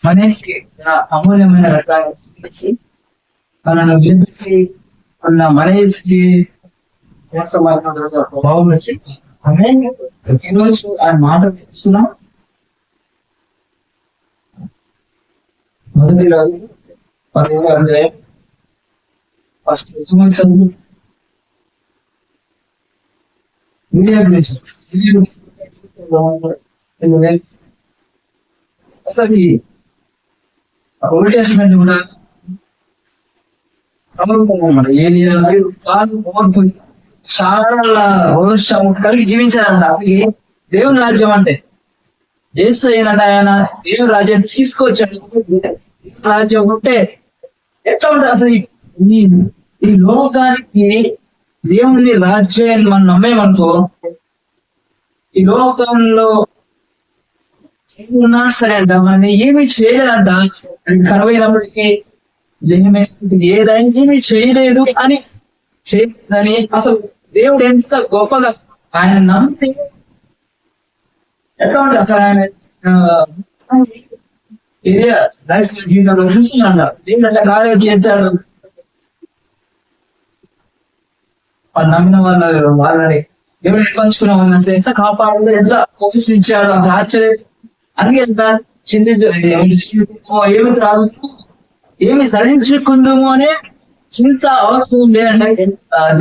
మనిషికి అమూల్యమైన రకాన్ని మనను వినిపించి ఉన్న మనిషికి బాగుంది. ఈరోజు ఆ మాట ఇస్తున్నాం. మొదటి రోజు 10వ అధ్యాయం ఫస్ట్ చదువు మీడియా గురించి అసలు ఓల్డ్ టెస్ట్మెంట్ కూడా చాలా రోషం కలిగి జీవించాలంట. అసలు దేవుని రాజ్యం అంటే ఏసు ఏంటంటే ఆయన దేవుని రాజ్యాన్ని తీసుకొచ్చాడు. రాజ్యం ఉంటే ఎట్లా ఉంటుంది అసలు ఈ లోకానికి దేవుని రాజ్యాన్ని మనం నమ్మేమనుకో, ఈ లోకంలో ఉన్నా సరే అంట మన ఏమి చేయలేదంట. కరువైనప్పటికీ ఏదైనా చేయలేదు అని చేయలేదని అసలు దేవుడు ఎంత గొప్పగా ఆయన నమ్మి ఎట్లా ఉంటుంది అసలు ఆయన లైఫ్ జీవితంలో చూస్తున్నాడు. దేవుడు అంటే కార్యం చేశాడు. వాళ్ళు నమ్మిన వాళ్ళని దేవుడు పంచుకున్న వాళ్ళని ఎట్లా కాపాడు, ఎట్లా పోషించాడు అంత ఆశ్చర్యం. అందుకే ఎంత ఏమి రాదు, ఏమి ధరించుకుందాము అనే చింత అవసరం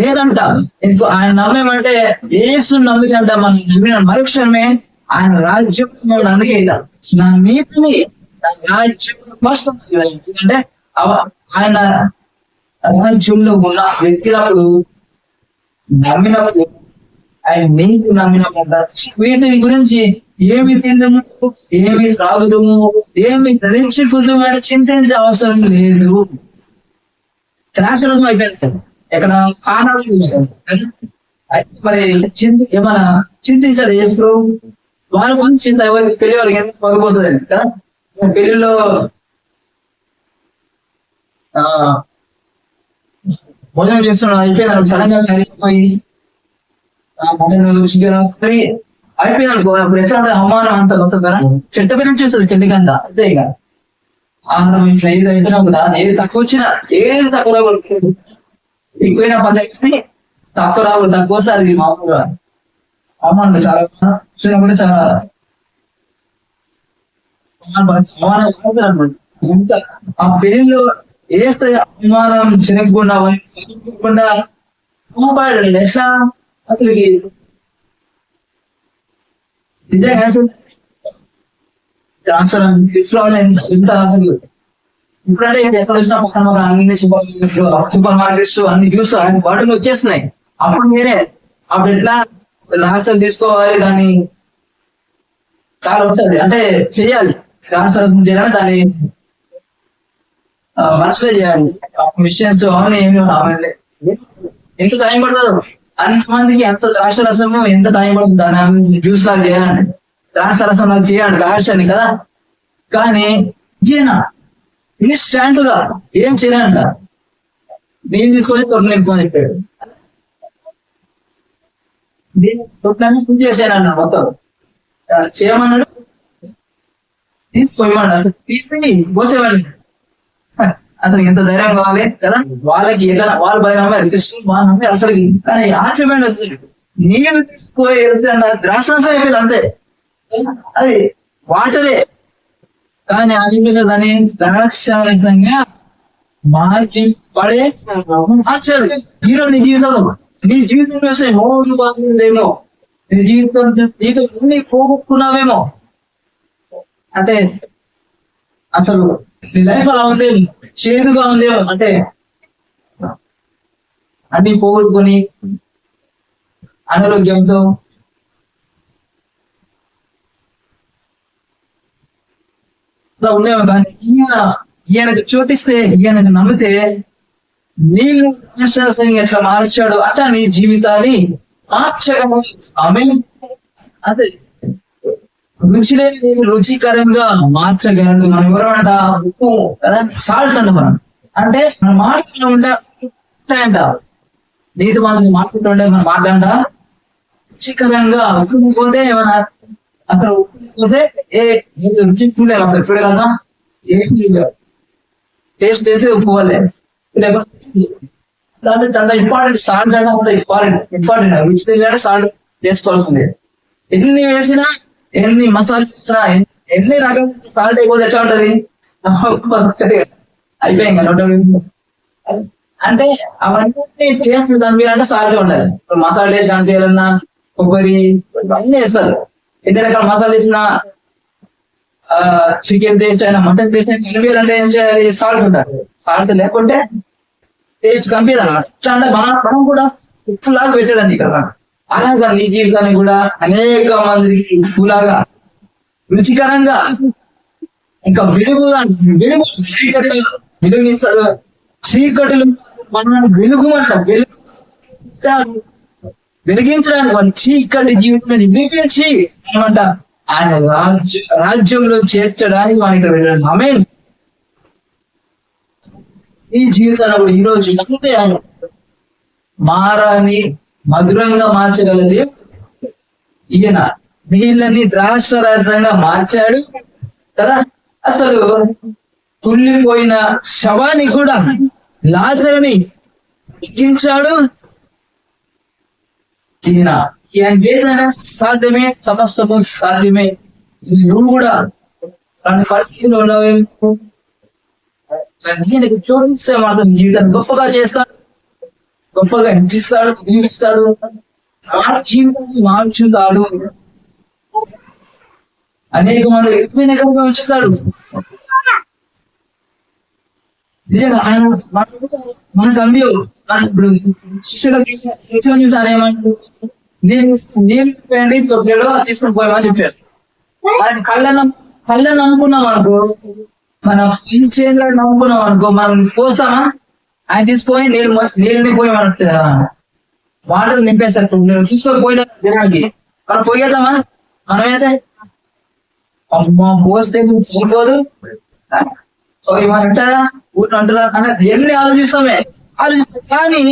లేదంట. ఆయన నమ్మేమంటే ఏసు నమ్మిదంట. మనం నమ్మిన మరుక్షణమే ఆయన రాజ్యం. అందుకే నా నీతిని రాజ్యం అంటే ఆయన రాజ్యంలో ఉన్న వ్యక్తులప్పుడు నమ్మినప్పుడు ఆయన నీతి నమ్మినప్పుడు వీటి గురించి ఏమి తిందము, ఏమి త్రాగుదము, ఏమి ధరించుకుందాము అని చింతించే అవసరం లేదు. రాష్ట్రం అయిపోయింది. ఎక్కడ కారణాలు అయితే మరి ఏమైనా చింతించాలి చేస్తూ వాళ్ళ గురించి చింత ఎవరికి పెళ్లి వాళ్ళకి ఎంత పగిపోతుంది కదా. పెళ్లిలో భోజనం చేస్తున్నాం అయిపోయింది సడన్ గా అయిపోయి అయిపోయింది అనుకో. అప్పుడు ఎట్లా ఉంటుంది అవమానం అంత మొత్తం కదా. చెట్ట పేరు చూస్తుంది పెళ్లికంతా అంతే. ఇక ఆహారం ఇట్లా ఏది అయినా కూడా ఏది తక్కువ వచ్చినా ఏది తక్కువ రాకూడదు, ఎక్కువైనా పద్ధతి తక్కువ రాకూడదు. తక్కువ సారి మామూలుగా అవమానం చాలా కూడా చాలా అవమానం. ఆ పెళ్లిలో ఏసే అవమానం చిరగకుండా కాపాడాడు. ఎట్లా అసలు నిజంగా అసలు తీసుకురావాలి ఎంత అసలు. ఇప్పుడంటే ఎక్కడ వచ్చినా పక్కన ఒక అన్ని సూపర్ మార్కెట్స్ అన్ని జ్యూస్ బాటిల్ వచ్చేస్తున్నాయి. అప్పుడు మీరే అప్పుడు ఎట్లా రాసలు తీసుకోవాలి, దాన్ని చాలా ఉంటుంది అంటే చెయ్యాలి. రాసలు చేయాలి, దాన్ని మనసులే చేయాలి. మిషన్స్ అవన్నీ ఏమి ఎంత టైం పడుతుంది. అంతమందికి ఎంత ద్రాక్ష రసము ఎంత టైం పడుతుంది దాన్ని జ్యూస్ లాగా చేయాలండి, ద్రాక్ష రసం లాగా చేయాలి ద్రాక్షని కదా. కానీ ఈయన ఇన్స్టాంట్ గా ఏం చేయాలంట, నేను తీసుకొని తొట్టు నింపుకొని చెప్పాడు. తొట్లని పూజ చేశానన్న మొత్తం చేయమన్నాడు, తీసుకోమన్నాడు. అసలు తీసుకుని పోసేవాడిని. అసలు ఎంత ధైర్యం కావాలి కదా వాళ్ళకి. ఏదైనా వాళ్ళు భయం సిస్టమ్ బాగా నమ్మి అసలు. కానీ ఆశ్చర్యమైన నీళ్ళు తీసుకుపోయి ద్రాక్షరసం అయిపోయింది అంతే. అది వాటరే కానీ ఆశ్చర్యదాన్ని ద్రాక్షరసంగా మార్చి పడే మార్చాడు. ఈరోజు నీ జీవితం చూస్తే మోడు బాగుందేమో, నీ జీవితం అన్ని పోగొట్టుకున్నావేమో. అంటే అసలు నీ లైఫ్ అలా ఉందేమో, చేదుగా ఉందేమో. అంటే అన్ని పోగొట్టుకొని అనారోగ్యంతో ఉండేమో. కానీ ఈయనకు చూపిస్తే, ఈయనకు నమ్మితే నీళ్ళు ఎట్లా మార్చాడు అట్లా నీ జీవితాన్ని మార్చగలము. ఆమె అదే రుచి లేని రుచికరంగా మార్చగలదు. మనం ఎవరంట ఉప్పు కదా, సాల్ట్ అంట. మనం అంటే మనం మాట్లాడుతూ ఉంటాయంట నీతి వాళ్ళని మాట్లాడుతూ ఉంటే మనం మాట్లాడ రుచికరంగా ఉప్పు పోతే ఏమన్నా అసలు ఉప్పు పోతే రుచి చూడలేము అసలు చూడగలమా ఏం చూడలేము. టేస్ట్ చేసి ఉప్పు వల్లే దాంట్లో చాలా ఇంపార్టెంట్ సాల్ట్ అంటే కూడా ఇంపార్టెంట్ రుచి తెలియాలంటే సాల్ట్ వేసుకోవాల్సింది. ఎన్ని వేసినా ఎన్ని మసాలా వేసినా ఎన్ని రకాల సాల్ట్ అయిపోతే ఎట్లా ఉంటది అయిపోయింది కదా. అంటే అవన్నీ టేస్ట్ కనిపించాలంటే సాల్ట్ ఉండాలి. మసాలా టేస్ట్ కనిపించాలన్నా కొబ్బరి ఇవన్నీ వేస్తారు. ఎన్ని రకాల మసాలా వేసిన చికెన్ టేస్ట్ అయినా మటన్ టేస్ట్ అయినా కనిపించాలంటే ఏం చేయాలి? సాల్ట్ ఉండాలి. సాల్ట్ లేకుంటే టేస్ట్ కనిపించదు అన్నమాట. ఎట్లా అంటే మనం కూడా ఉప్పులాగా పెట్టాడండి ఇక్కడ. అలాగా నీ జీవితాన్ని కూడా అనేక మందికి ఉప్పులాగా రుచికరంగా ఇంకా వెలుగునిస్తాడు. చీకటిలు మనం వెలుగుమంట వెలిగించడానికి మన చీకటి జీవితాన్ని వెలిగించి అనమాట ఆయన రాజ్యంలో చేర్చడానికి మనం ఇక్కడ వెళ్ళాలి. ఆమేన్. ఈ జీవితాన్ని కూడా ఈరోజు మారాని మధురంగా మార్చగలది ఈయన. నీళ్ళని ద్రాక్షరసంగా మార్చాడు కదా. అసలు కుళ్ళిపోయిన శవాన్ని కూడా లాజరుని ఎక్కించాడు ఈయన. ఏదైనా సాధ్యమే, సమస్తము సాధ్యమే. నువ్వు కూడా అలాంటి పరిస్థితిలో ఉన్నావేమో, ఈయనకు చూపిస్తే మాత్రం జీవితాన్ని గొప్పగా చేస్తాడు, గొప్పగా హెచ్చిస్తాడు, జీవిస్తాడు, ఆ జీవితాన్ని మార్చుతాడు. అనేక మంది ఎక్కువ ఉంచుతాడు. నిజంగా ఆయన మనకు అంది ఇప్పుడు శిష్యులకు చూసారు ఏమంటారు, నేను తొక్కాడు తీసుకుని పోయామని చెప్పారు. మనం కళ్ళని అనుకున్నాం అనుకో, మనం చేతులను నమ్ముకున్నాం అనుకో, మనం పోస్తామా? ఆయన తీసుకొని నీళ్ళని పోయామంట వాటర్ నింపేస్తారు. తీసుకొని పోయిన జనానికి మనం పోయేద్దామా? మనమైతే పోస్తే పోదు ఏమంటారా ఊరు అంటారా అన్నది ఎన్ని ఆలోచిస్తాం. కానీ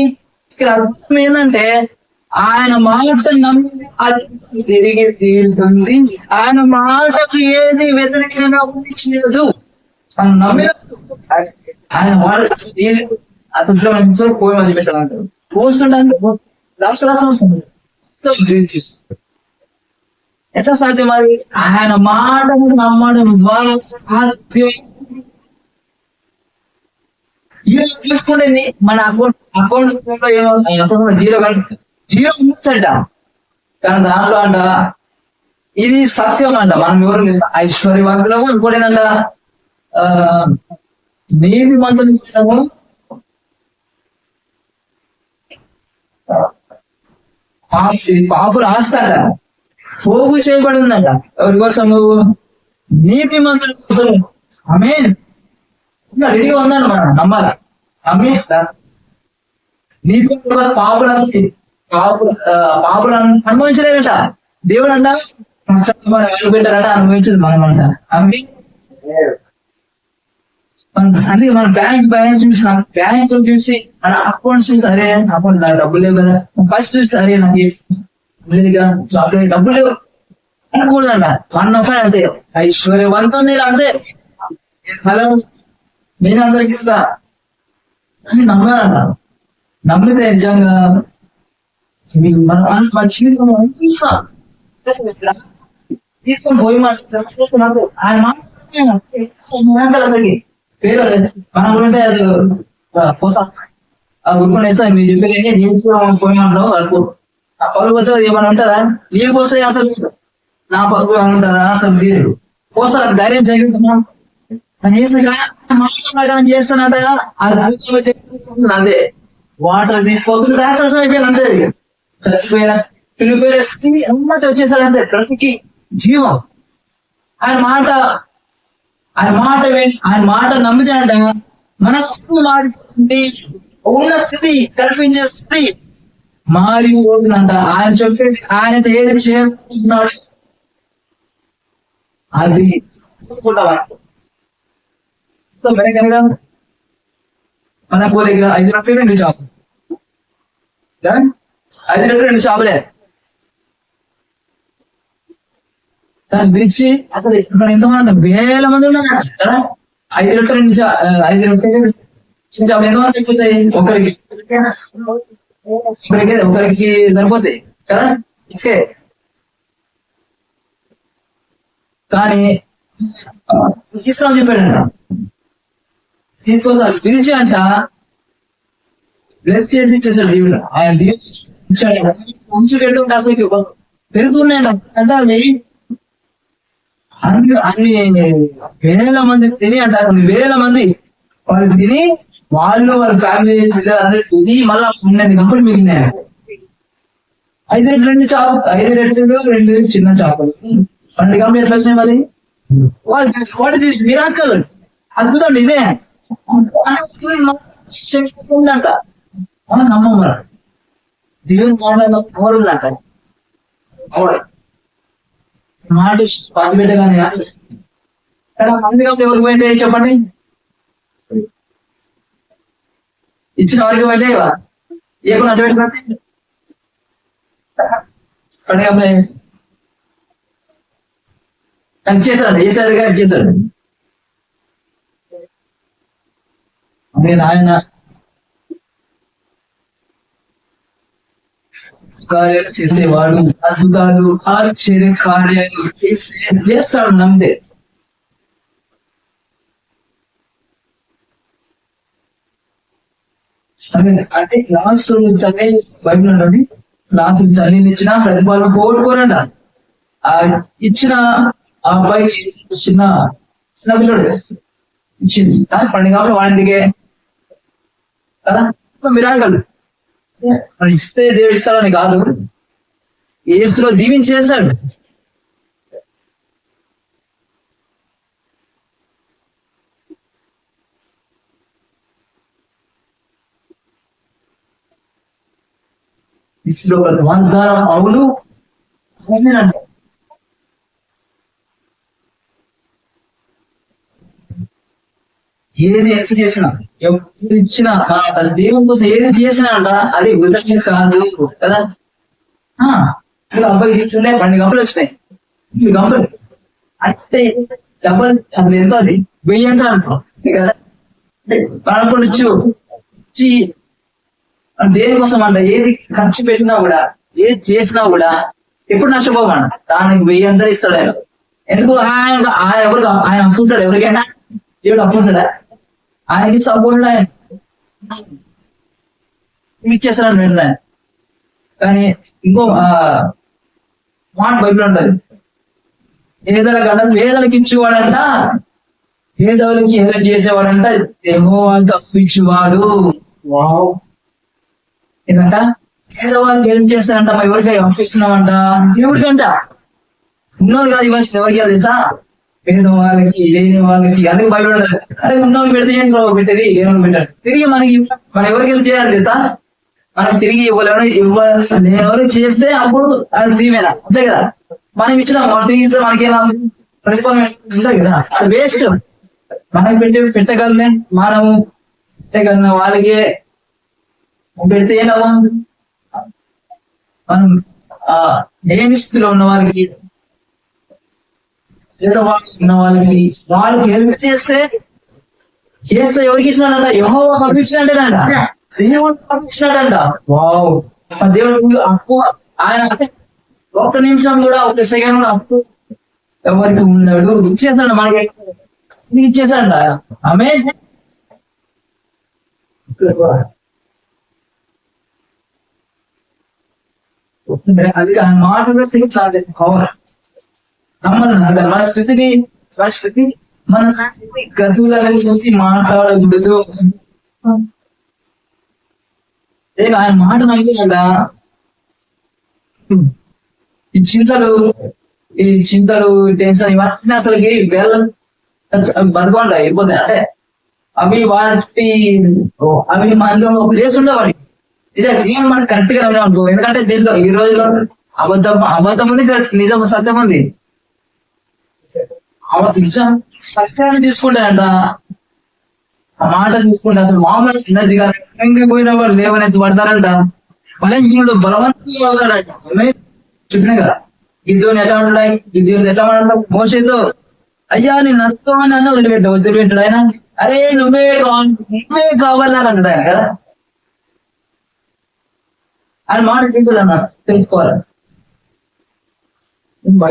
ఇక్కడ అర్థం ఏంటంటే ఆయన మాట నమ్మి అది తిరిగి తీరుతుంది. ఆయన మాటకు ఏది వ్యతిరేకంగా ఉండలేదు. తను నమ్మిన ఆయన మాట అతను పోయమని చెప్పేసాడు అంటారు. పోస్తుంటే రాష్ట్రం వస్తుంది. ఎట్లా సాధ్యం? మరి ఆయన మాటను నమ్మడం ద్వారా సాధ్యం. చూసుకోండి, మన అకౌంట్ జీరో ఉండొచ్చంట, కానీ దాంట్లో అంట ఇది సత్యం అంట. మనం ఎవరు ఐశ్వర్యవంతులము, ఇంకోటి ఏంటంట నీటి మందులు పాపులు ఆస్తంట పోగు చేయబడి ఉందంట. ఎవరి కోసం? నీతి మందుల కోసం. ఆమేన్. రెడీగా ఉందండి, మనం నమ్మాలా. అమ్మే నీతి పాపులను అనుభవించలేదట దేవుడు అంట. పెట్టారట అనుభవించదు మనం అంట. అమ్మి అందుకే మన బ్యాంక్ చూసి బ్యాంక్ చూసి మన అకౌంట్స్ చూసి అరే అకౌంట్ నాకు డబ్బులు లేవు కదా, ఫస్ట్ చూసి అరే నాకు డబ్బులు లేవు అనకూడదంట. మన అంతే ఐశ్వర్యవంతం నేను అంతే హలో నేను అందరికి ఇస్తా అని నమ్మాలంట. నమ్మితే నిజంగా మీకు మన జీవితం ఇస్తా తీసుకొని పోయి ఆయన అసలుకి పేరు మన గురింటే అది పోసా ఊరుకునేస్తా. మీరు చెప్పేది పోయినాడు అనుకో, ఆ పరుగు పోతే ఏమైనా ఉంటుందా? నీళ్ళు పోస్తే అసలు నా పరుగు ఉంటుందా? అసలు మీరు పోస్తా ధైర్యం చేయగలుగుతున్నాం చేస్తానంట. అంతే వాటర్ తీసుకోవచ్చు రాక్షసం అయిపోయింది అంతే. చచ్చిపోయిన పిలిపోయిన స్థితి అన్నట్టు వచ్చేసాడు అంతే. ప్రతికి జీవం ఆయన మాట నమ్మితే అంట మనస్సు మారిపోతుంది. ఉన్న స్థితి కల్పించే స్థితి మారిపోతుందంట. ఆయన చెప్పేది ఆయనతో ఏది చేరుకుంటున్నాడు అది మన పోలేక 5 రూపాయలు 2 చేపలు, 5 రూపాయలు 2 చేపలే దాన్ని విరిచి అసలు ఇక్కడ ఎంతమంది వేల మంది ఉన్నారు కదా. 5 రొట్టెలు 5 రొట్టెలు చిన్న చేపలు ఎంతమంది సరిపోతాయి? ఒకరికి సరిపోతాయి కదా. ఓకే, కానీ తీసుకురాని చెప్పాడంట. తీసుకోసారి విరిచి అంట బ్లెస్ చేసి ఇచ్చేసాడు దేవుడు. ఆయన దీవించాడు. మంచి పెట్టుకుంటే అసలు పెరుగుతున్నాయంట అంటే అవి అన్ని వేల మంది తిని అంట. కొన్ని వేల మంది వాళ్ళు తిని వాళ్ళ ఫ్యామిలీ అందరూ తిని మళ్ళా 12 గంటలు మిగిలినాయి. 5 రెట్లు 2 చేపలు, 5 రెట్లు 2 చిన్న చేపలు, 12 గంటలు ఎట్లా వచ్చినాయి మరి? వాట్ ఇస్ మిరాకల్, అద్భుతం ఇదే ఉందంట. మనం నమ్మం దేవుని పవర్ ఉందంట. మాట పది పెట్టగానే అసలు మంది కాబట్టి ఎవరికి పోయింటే చెప్పండి, ఇచ్చిన వారికి పోయింటేవా ఏ కొన్ని అటు పెట్టుకుంటే కానీ చేశాడు, చేశాడు కానీ చేశాడు. నేను ఆయన కార్యాలు చేసేవాడు, అద్భుతాలు ఆశ్చర్య కార్యాలు చేస్తాడు నమ్మితే. అంటే లాస్ట్ చన్నీ బైబిల్ అండి, లాస్ట్ చన్నీ ఇచ్చిన ప్రతిఫలం కోరుకోరంట. ఆ ఇచ్చిన ఆ అబ్బాయికి చిన్న చిన్న పిల్లడు ఇచ్చింది 12 కాబట్టి వాడింటికే కదా మిరాకల్. ఇస్తే దేవుడు ఇస్తాడని కాదు, యేసులో దీవించేస్తాడు. ఇసులో వాగ్దానం అవును అంట. ఏది ఎంత చేసినా ఎవరు ఇచ్చినా దేవుని కోసం ఏది చేసినా అంట అది వృధా కాదు కదా. అబ్బాయి తీసుకుంటే 12 గంటలు వచ్చినాయి, 2 గంటలు అంటే డబ్బులు అసలు ఎంత, అది 1000 ఎంత అంటాం కదా. అనుకోవచ్చు దేనికోసం అంట ఏది ఖర్చు పెట్టినా కూడా ఏది చేసినా కూడా ఎప్పుడు నష్టపోమంట. దానికి 1000 ఎంత ఇస్తాడు ఆయన. ఎందుకు ఆయన ఎవరికి ఆయన అప్పుంటాడు, ఎవరికైనా దేవుడు అప్పుంటాడా? ఆయనకి సంపూర్ణ ఆయన ఇచ్చేస్తాడు వెంటనే. కానీ ఇంకో మాట బైబిల్ ఉంటది, పేదల కన్నా పేదలకి ఇచ్చేవాడంట, పేదవులకి హెల్ప్ చేసేవాడంట, యెహోవాకి అప్పించేవాడు. ఏంటంట పేదవాళ్ళకి హెల్ప్ చేస్తాడంట. ఎవరికి పంపిస్తున్నామంట? దేవుడికంట. ఉన్నోళ్ళు కాదు ఇవ్వాల్సింది, ఎవరికి తెలుసా? పేదవాళ్ళకి, లేని వాళ్ళకి. అందుకు బయట అరే ఉన్నోళ్ళు పెడితే ఏం పెట్టేది, లేని పెట్టాడు. తిరిగి మనకి మనం ఎవరికి హెల్ప్ చేయాలి తెలుసా? మనం తిరిగి లేని ఎవరికి చేస్తే అప్పుడు అది దీవెన, అంతే కదా. మనం ఇచ్చిన తిరిగి ఇస్తే మనకి ఎలా ప్రతిఫలం ఉంటుంది కదా, అది వేస్ట్. మనకి పెట్టగలనే మనము పెట్టగలిగిన వాళ్ళకి పెడితే ఏ లాభం? మనం లేని స్థితిలో ఉన్న వారికి, ఉన్న వాళ్ళకి హెల్ప్ చేస్తే ఎవరికి ఇచ్చినాడంట? యెహోవాకు అప్పించినట్టేనంట, దేవుడికి పంపించినట్టంట. దేవుడు అప్పు ఆయన 1 నిమిషం కూడా 1 సెకండ్ కూడా అప్పు ఎవరికి ఉన్నాడు, ఇచ్చేసాడు మనకి, ఇచ్చేసాడు ఆమె. అది ఆయన మాటలు పవర్. మన స్థితిని మన గతులను చూసి మాట్లాడకూడదు. ఆయన మాట నమ్మిందంట. ఈ చింతలు టెన్షన్ ఇవన్నీ అసలుకి బెల్లం బతకుండా అయిపోతాయి. అంటే అవి మనలో ప్లేస్ ఉండేవాడి. ఇదే దేవుడు మనకి కరెక్ట్ గా అనుకో. ఎందుకంటే దీంట్లో ఈ రోజులో అబద్ధం ఉంది, నిజం సత్యం ఉంది. నిజం సత్యాన్ని తీసుకుంటాడంట, ఆ మాట తీసుకుంటే అసలు మామూలు ఎనర్జీగా పోయిన వాళ్ళు లేవనెత్తి పడతారంట. బలహీనుడు బలవంతుడు అవుతాడంట. చెప్పినా కదా, గిద్దోని ఎట్లా ఉంటాయి, గిద్దోని ఎట్లా ఉంటాడు మోసేతో, అయ్యా నేను నత్తో అని అన్న వదిలిపెట్టాడు ఆయన. అరే నువ్వే కావాలని అంటాడు ఆయన కదా. ఆయన మాట తింటుంది అన్నాడు, తెలుసుకోవాలి.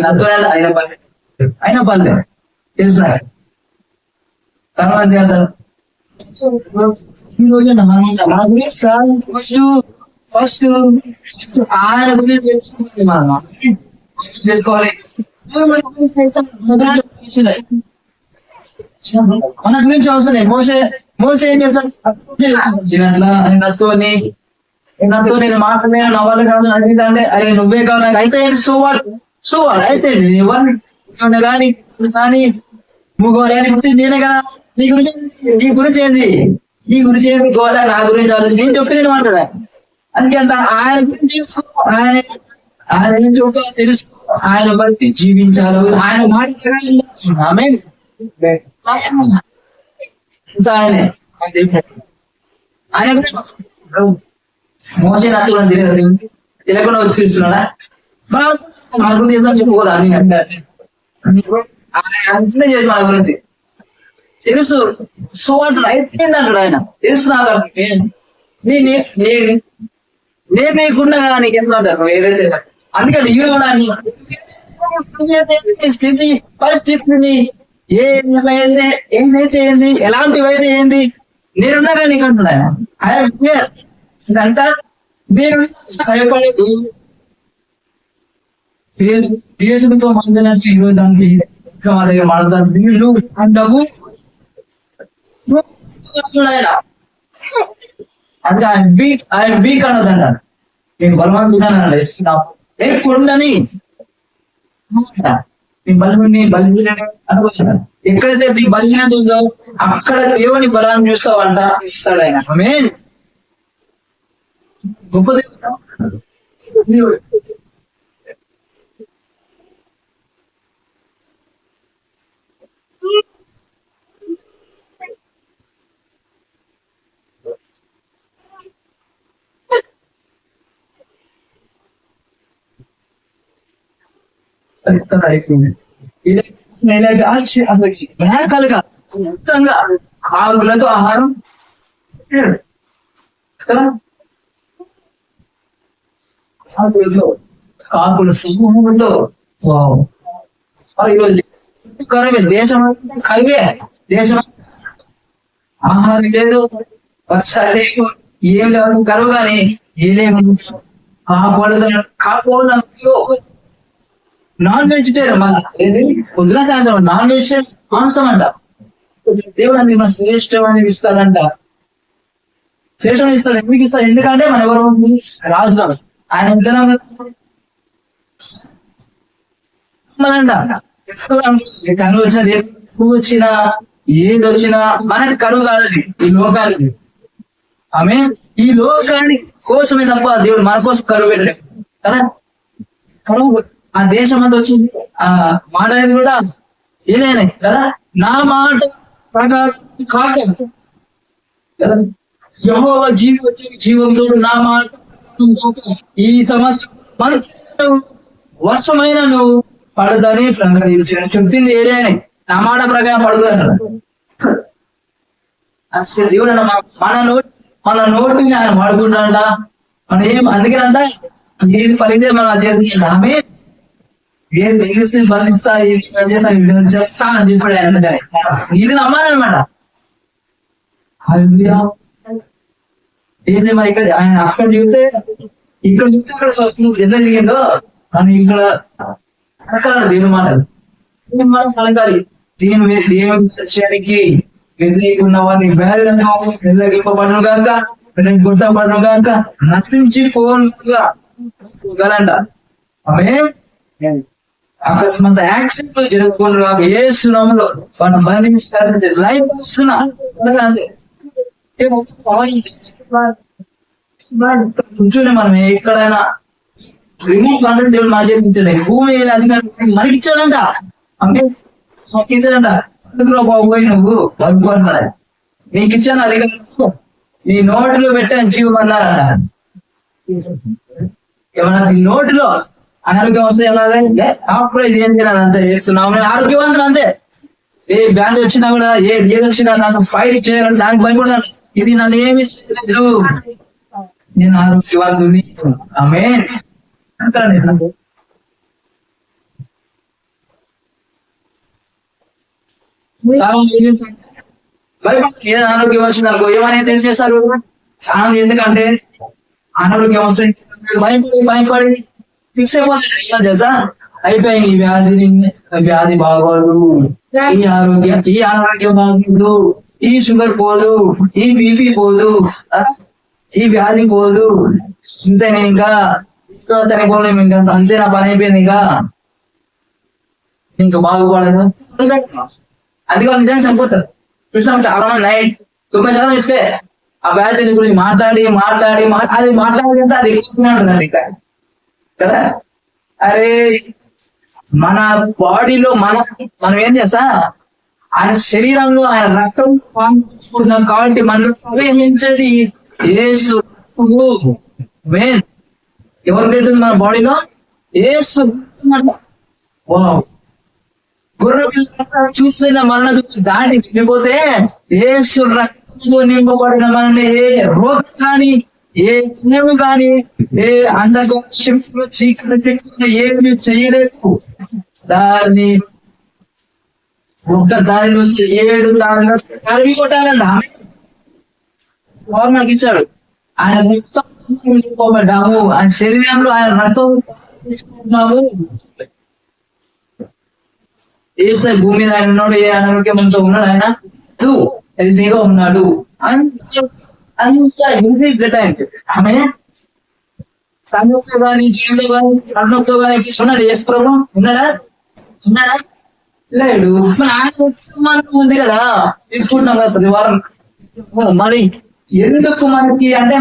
నత్తో అయినా పల్లె తెలుసు తర్వాత అంటారు. ఈ రోజు మన గురించి ఫస్ట్ ఆయన గురించి తెలుసుకోవాలి, మనం తెలుసుకోవాలి. మన గురించి అవసరం. మోసే ఏం చేస్తాడు, నాతో నేను మాట్లాడే నా వాళ్ళు కాదు అడిగితే, అరే నువ్వే కావాలి నాకు అయితే ఏంటి, సో వాడు అయితే ఎవరిని కానీ కానీ ముగ్గురు నేనే కదా. నీ గురించి ఏంది గోడ, నా గురించి ఆలోచన, నేను చెప్పింది మాట్లాడా. అందుకే అంత ఆయన గురించి తెలుసుకో, ఆయన తెలుసు, ఆయన బట్టి జీవించాలి, ఆయన మాట ఆయనే ఆయన మోసే నచ్చుకుని తెలియకుండా వచ్చి పిలుస్తున్నాడా, మన గురించి చెప్పుకోదా అని అంటే అంటనే చేసి మన గురించి తెలుసు. సో అయితే అంటాడు ఆయన, తెలుసు నాకు నేను నీకున్నా కదా నీకు ఎంత అంటారు ఏదైతే. అందుకని స్థితి పరిస్థితిని ఏదైతే ఏంది, ఎలాంటివైతే ఏంది, నేనున్నా కానీ నీకు అంటున్నా ఆయన. ఇదంతా నేను భయపడేది పేదలతో మందినట్టు ఈరోజు దానికి మా దగ్గర మాట్లాడతారు. వీళ్ళు అంటకు అంటే ఆయన వీక్ అన్నదంట, నేను బలవంతుడానండి ఇస్తున్నావు కొండని అనుకుంటున్నాను. ఎక్కడైతే నీ బలహీనత ఉందో అక్కడ దేవుని బలాన్ని చూస్తావంట, ఇస్తాడు ఆయన. మెయిన్ గొప్ప దేవుడు. అయిపోయింది రకలుగా మొత్తంగా ఆకులతో ఆహారం కదా, కాకుల సమూహంలో కరువే, దేశం కరువే, దేశం ఆహారం లేదు, వర్షాలు లేవు, ఏం లేదు, కరువు కానీ ఏ లేకుండా కాకపోవడం నాన్ వెజిటేరియన్. మన పొద్దున సాయంత్రం నాన్ వెజిటేరియన్ మాంసం అంట. దేవుడు అందుకు మన శ్రేష్టం అనేది ఇస్తాడంట, శ్రేష్టం ఇస్తాడు. ఎందుకు ఇస్తాడు, ఎందుకంటే మన ఎవరు రాజు ఆయన కరువు వచ్చిన ఎక్కువ వచ్చినా ఏది వచ్చినా మనకి కరువు కాదని ఈ లోకానికి. ఆమె ఈ లోకానికి కోసమే తప్ప దేవుడు మన కోసం కరువు పెట్టలేదు కదా. కరువు ఆ దేశం అంతా వచ్చింది, ఆ మాట అనేది కూడా ఏదైనా కదా, నా మాట ప్రకారం కాక కదా, యెహోవా జీవంతో నా మాట ఈ సంవత్సరం వర్షమైన నువ్వు పడదని ప్రకటించాను. చెప్పింది ఏదైనా నా మాట ప్రకారం పడదు. అసలు దేవుడు మన నోటిని ఆయన వాడుకుంటాడ. మన అందుకేనంట ఏది పలితే మనం అది ఆమె ఏది ఇంగ్లీష్ బలిస్తా చేస్తా అని చెప్పాడు అందుకని ఇది నమ్మాలన్నమాట. ఏసే మరి ఇక్కడ ఆయన అక్కడ చూస్తే ఇక్కడ చూస్తే అక్కడ స్వస్థం ఎంత జరిగిందో అని ఇక్కడ రకాల దేవుని మాటలు మనం పలకాలి. దేవుని విషయానికి వ్యతిరేకున్న వారిని వెళ్ళగింపబడను గాక, కొట్టబడను గాక, నటించి పోలుగా గలంట. ఆమె అకస్మాత్ యాక్సిడెంట్ జరుగుతుంది కాక ఏ సునాములో వాటిని బంధించి లైఫ్ వస్తున్నా కూర్చొని మనం ఎక్కడైనా రిమోట్ కంట్రోల్ దేవుడు మా చేతించలే, భూమి అధికారులు మనకి ఇచ్చాడంట. అంటే ఇచ్చాడంట, బాబోయ్ నువ్వు అనుకుంటున్నాడు నీకు ఇచ్చాను అధికారులు, నీ నోటిలో పెట్టాను జీవమన్నారంట. ఏమన్నా నీ నోటిలో అనారోగ్యం వస్తే ఏమన్నా అప్పుడే ఇది ఏం చేయాలి అంతే చేస్తున్నావు. నేను ఆరోగ్యవంతులు అంతే. ఏ బ్యాండ్ వచ్చినా కూడా ఏది వచ్చినా నాకు ఫైట్ చేయాలని దానికి భయపడతాను. ఇది నన్ను ఏమి చేయలేదు, నేను ఆరోగ్యవంతుని. ఆమేన్. భయపడి ఏదో ఆరోగ్యం వచ్చింది అనుకో ఏమైనా ఏం చేస్తారు చాలా. ఎందుకంటే అనారోగ్యం వస్తే భయపడి ఫిక్స్ అయిపోతుంది తెలుసా. అయిపోయింది వ్యాధి బాగోదు, ఈ అనారోగ్యం బాగోదు, ఈ షుగర్ పోదు, ఈ బీపీ పోదు, ఈ వ్యాధి పోదు, ఇంతే నేను ఇంకా చనిపోలేము, ఇంకా అంతే నా పని అయిపోయింది, ఇంకా బాగుపడదు. అది కూడా నిజంగా చనిపోతారు. చూసినాం చాలా మంది నైట్ 90% ఇట్లే ఆ వ్యాధి గురించి మాట్లాడి అది మాట్లాడితే అది ఎక్కువనే ఉంటుందండి ఇంకా కదా. అరే మన బాడీలో మనం ఏం చేస్తా, ఆయన శరీరంలో ఆయన రక్తం కాబట్టి మనలో ప్రవేశించేది యేసు. మెయిన్ ఎవరు పెట్టింది మన బాడీలో? యేసు. గొర్రె పిల్ల చూసిన మరణ దాటి వెళ్ళిపోతే యేసు రక్తంలో నింపబడిన మనల్ని ఏ రోగం కానీ, ఏ జ్ఞము కానీ, ఏ అంధకార చీకటి ఏమి చేయలేదు. దాన్ని ఒక్క దారిలో 7 దారిలో తరిమి కొట్టాలంట. మనకి ఇచ్చాడు. ఆయన రక్తం నింపబడ్డాము, ఆయన శరీరంలో ఆయన రక్తం తీసుకుంటున్నాము. ఏసై భూమి మీద ఆయన ఉన్నాడు, ఏ అనారోగ్యంతో ఉన్నాడు, ఆయన హెల్తీగా ఉన్నాడు. ఆమె కన్నుతో కానీ జీవిలో కానీ కన్నుతో కానీ ఉన్నాడు. ఏసు ప్రభు ఉన్నాడా లేడు. మన ఆయన ఉంది కదా, తీసుకుంటున్నాం కదా ప్రతి వారం. మరి ఎందుకు మనకి అంటే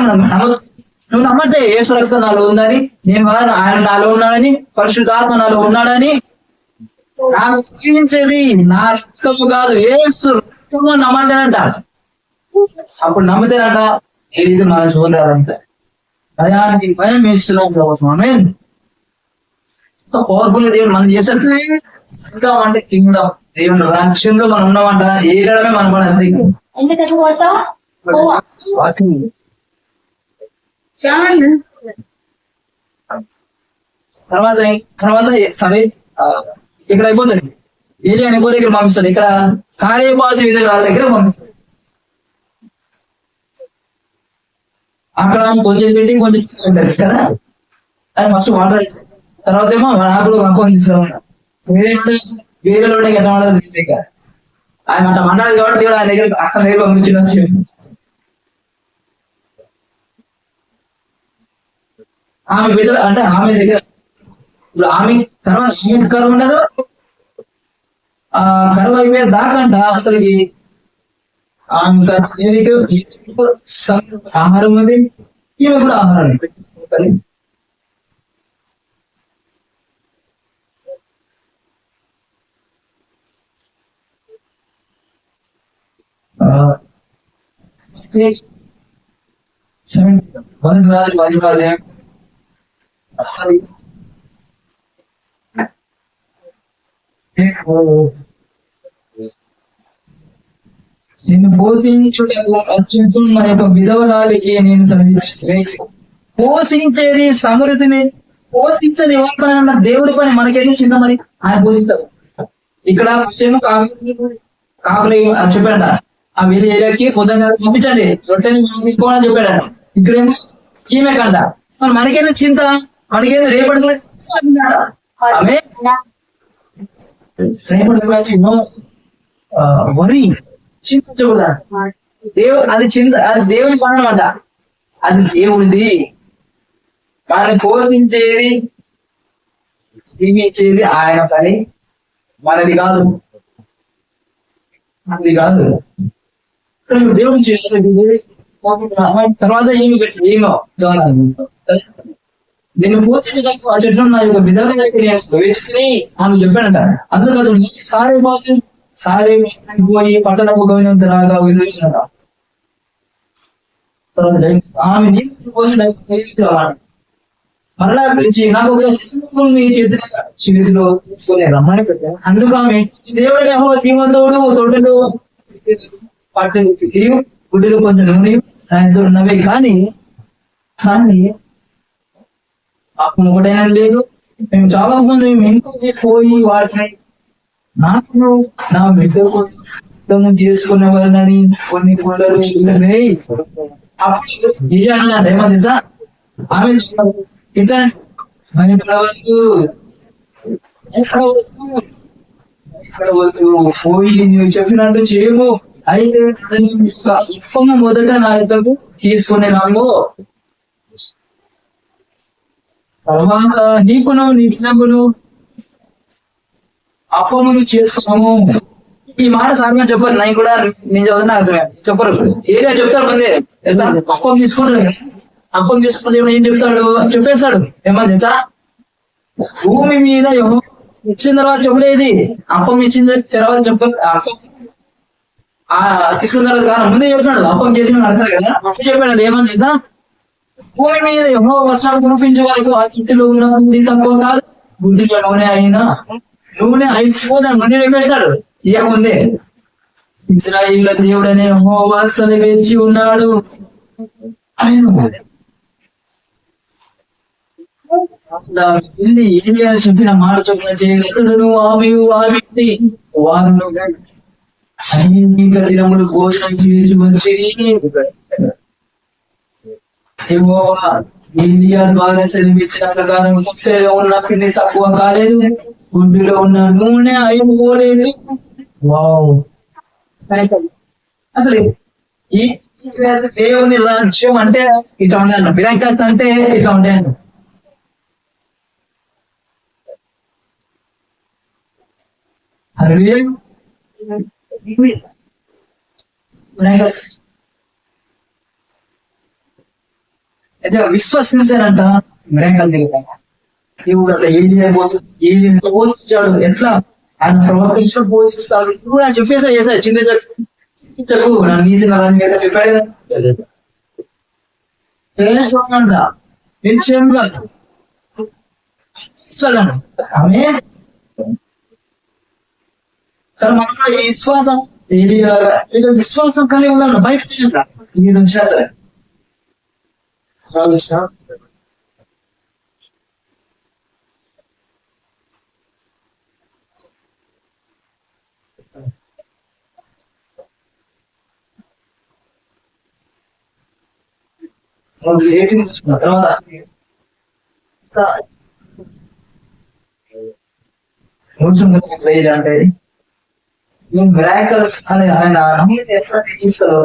నువ్వు నమ్మద్దే ఏసు రక్తం నాలో ఉందని, నేను ఆయన నాలో ఉన్నాడని, పరిశుద్ధాత్మ నాలో ఉన్నాడని. నాకు జీవించేది నా రక్తము కాదు, ఏసు రక్తము నమ్మలేదంట. అప్పుడు నమ్మితేనంట ఏది మనం చూడలేదంట. భయానికి భయం వేస్తున్నాం కాబట్టి ఆమేన్. పవర్ఫుల్ దేవుడు మనం చేసేట్టు అంటే కింగ్డమ్ దేవుని రాజ్యంలో మనం ఉన్నామంట. ఏడమే మన పని అంతే. తర్వాత సరే ఇక్కడ అయిపోతుంది. ఏరియా ఎక్కువ దగ్గర పంపిస్తాడు. ఇక్కడ సారేబాజు వాళ్ళ దగ్గర పంపిస్తాడు. అక్కడ కొంచెం బిల్డింగ్ కొంచెం ఉంటుంది కదా, అది ఫస్ట్ వాటర్. తర్వాత ఏమో నాకు అకౌంట్ తీసుకురా వేరేలో ఎట్లా ఉండదు. ఆయన అట్లా మాట్లాడదు కాబట్టి దేవుడు ఆయన దగ్గర అక్కడ దగ్గర పంపించి ఆమె బిడ్డలు అంటే ఆమె దగ్గర ఇప్పుడు ఆమె తర్వాత ఆమె కరువు ఉండదు. కరువు అయిపోయే దాకంట అసలుకి ఆహారం ఉంది, ఈమె కూడా ఆహారం. నిన్ను పోషించుటకు అత్యున్న యొక్క విధవరాలికి నేను పోషించేది సమృద్ధిని పోషించేది ఎవరి పని అన్న దేవుడి పని. మనకేదో చిన్న మరి ఆయన పోషిస్తాడు. ఇక్కడ ఏమో కాకులు చెప్పాడ ఆ వీధి ఏరియాకి పొద్దున పంపించండి రొట్టెని పంపించుకోవాలని చెప్పాడట. ఇక్కడేమో ఈమె కంట మరి మనకేదో చింత, మనకేదో రేపటి వరి చింతకూడదు. అది దేవుని పని అనమాట. అది దేవుడిది. మనల్ని పోషించేది జీవించేది ఆయన పని, మనది కాదు. మనది కాదు. దేవుడు తర్వాత ఏమో నేను పోషించడానికి ఆ చెట్లు నా యొక్క విధంగా వేసుకుని ఆమె చెప్పానంట. అందుకదు సారే బాబు సారే పోయి పట్టణపు గవినంత రాగా విధంగా ఆమె నీళ్ళు పోషించడానికి మరలా పిలిచి నాకు ఒక నీ చేతిలో తీసుకొని రమ్మని పెట్టాను. అందుకు ఆమె దేవుడు తీమతోడు తోటలు పట్టలు గుడ్డలు కొంచెం నూనె సాయంత్రం ఉన్నవే కానీ మాకు ఒకటైనా లేదు. మేము చాలా మంది మేము ఇంటికి పోయి వాటిని నాకు నా బిడ్డకు చేసుకునే వాళ్ళని కొన్ని గుడ్డలు అప్పుడు ఏమన్నా తెలుసా ఆమె ఇట్లా భయపడవద్దు పోయి నువ్వు చెప్పినట్టు చేయము. అయితే మొదట నా ఇద్దరు తీసుకునే నాము తర్వాత నీకును నీ పిల్లకును అప్పమును చేసుకున్నాము. ఈ మాట సార్గా చెప్పరు. నేను కూడా నేను చదువుతున్నా అర్థమే చెప్పరు. ఏగా చెప్తాడు ముందే అప్పం తీసుకుంటాడు కదా. అప్పం తీసుకుంటే ఏం చెప్తాడు చెప్పేస్తాడు. ఏమని తెలుసా భూమి మీద ఇచ్చిన తర్వాత చెప్పలేదు. అప్పం ఇచ్చిన తర్వాత అప్పం తీసుకున్న తర్వాత కాదు ముందే చెప్పినాడు. అప్పం చేసిన అడతారు కదా ముందే చెప్పాడు. ఏమని తెలుసా భూమి మీద వర్షాలు కురిపించే వరకు ఆ చుట్టూలో ఉన్న తక్కువ కాదు. గుడ్డిలో నూనె అయిపోదాను మళ్ళీ చెప్పేస్తాడు. ఇవ్వకముందే ఇశ్రాయేలు దేవుడనే యెహోవా సెలవిచ్చి ఉన్నాడు. ఏలియా చెప్పిన మాట చొప్పున చేయగలడు. ఆమె వారు సైనిక దినములు భోజనం చేసి వచ్చి యెహోవా ఏలియా ద్వారా సెలవిచ్చిన ప్రకారం గుట్టెలో ఉన్న పిండి తక్కువ కాలేదు, గుడ్డులో ఉన్న నూనె అయిపోలేదు. అసలు ఈ దేవుని రాజ్యం అంటే ఇట్లా ఉండాలి. మిరాకిల్స్ అంటే ఇట్లా ఉండాలి. మిరాకిల్స్ అయితే విశ్వసించారంట మిరాకిల్ దిగుతాయి. దేవుడు అట్లా ఏది పోషించాడు. ఎట్లా ఆయన ప్రవర్తించడం పోషిస్తాడు. ఇప్పుడు ఆయన చెప్పేసా చేశాడు. చిన్న చెప్పు నా నీతి నా రాజు కదా చెప్పాడు కదా. చేస్తాడంట నిశ్చయంగా ఇస్తాడంట. ఆమె మన ఈ విశ్వాసం ఏది విశ్వాసం కలిగి ఉన్నాడు. బయట ఈ నిమిషాలు సరే తర్వాత అంటే మిరాకిల్స్ అని ఆయన నమ్మితే ఎట్లా ఇస్తారు.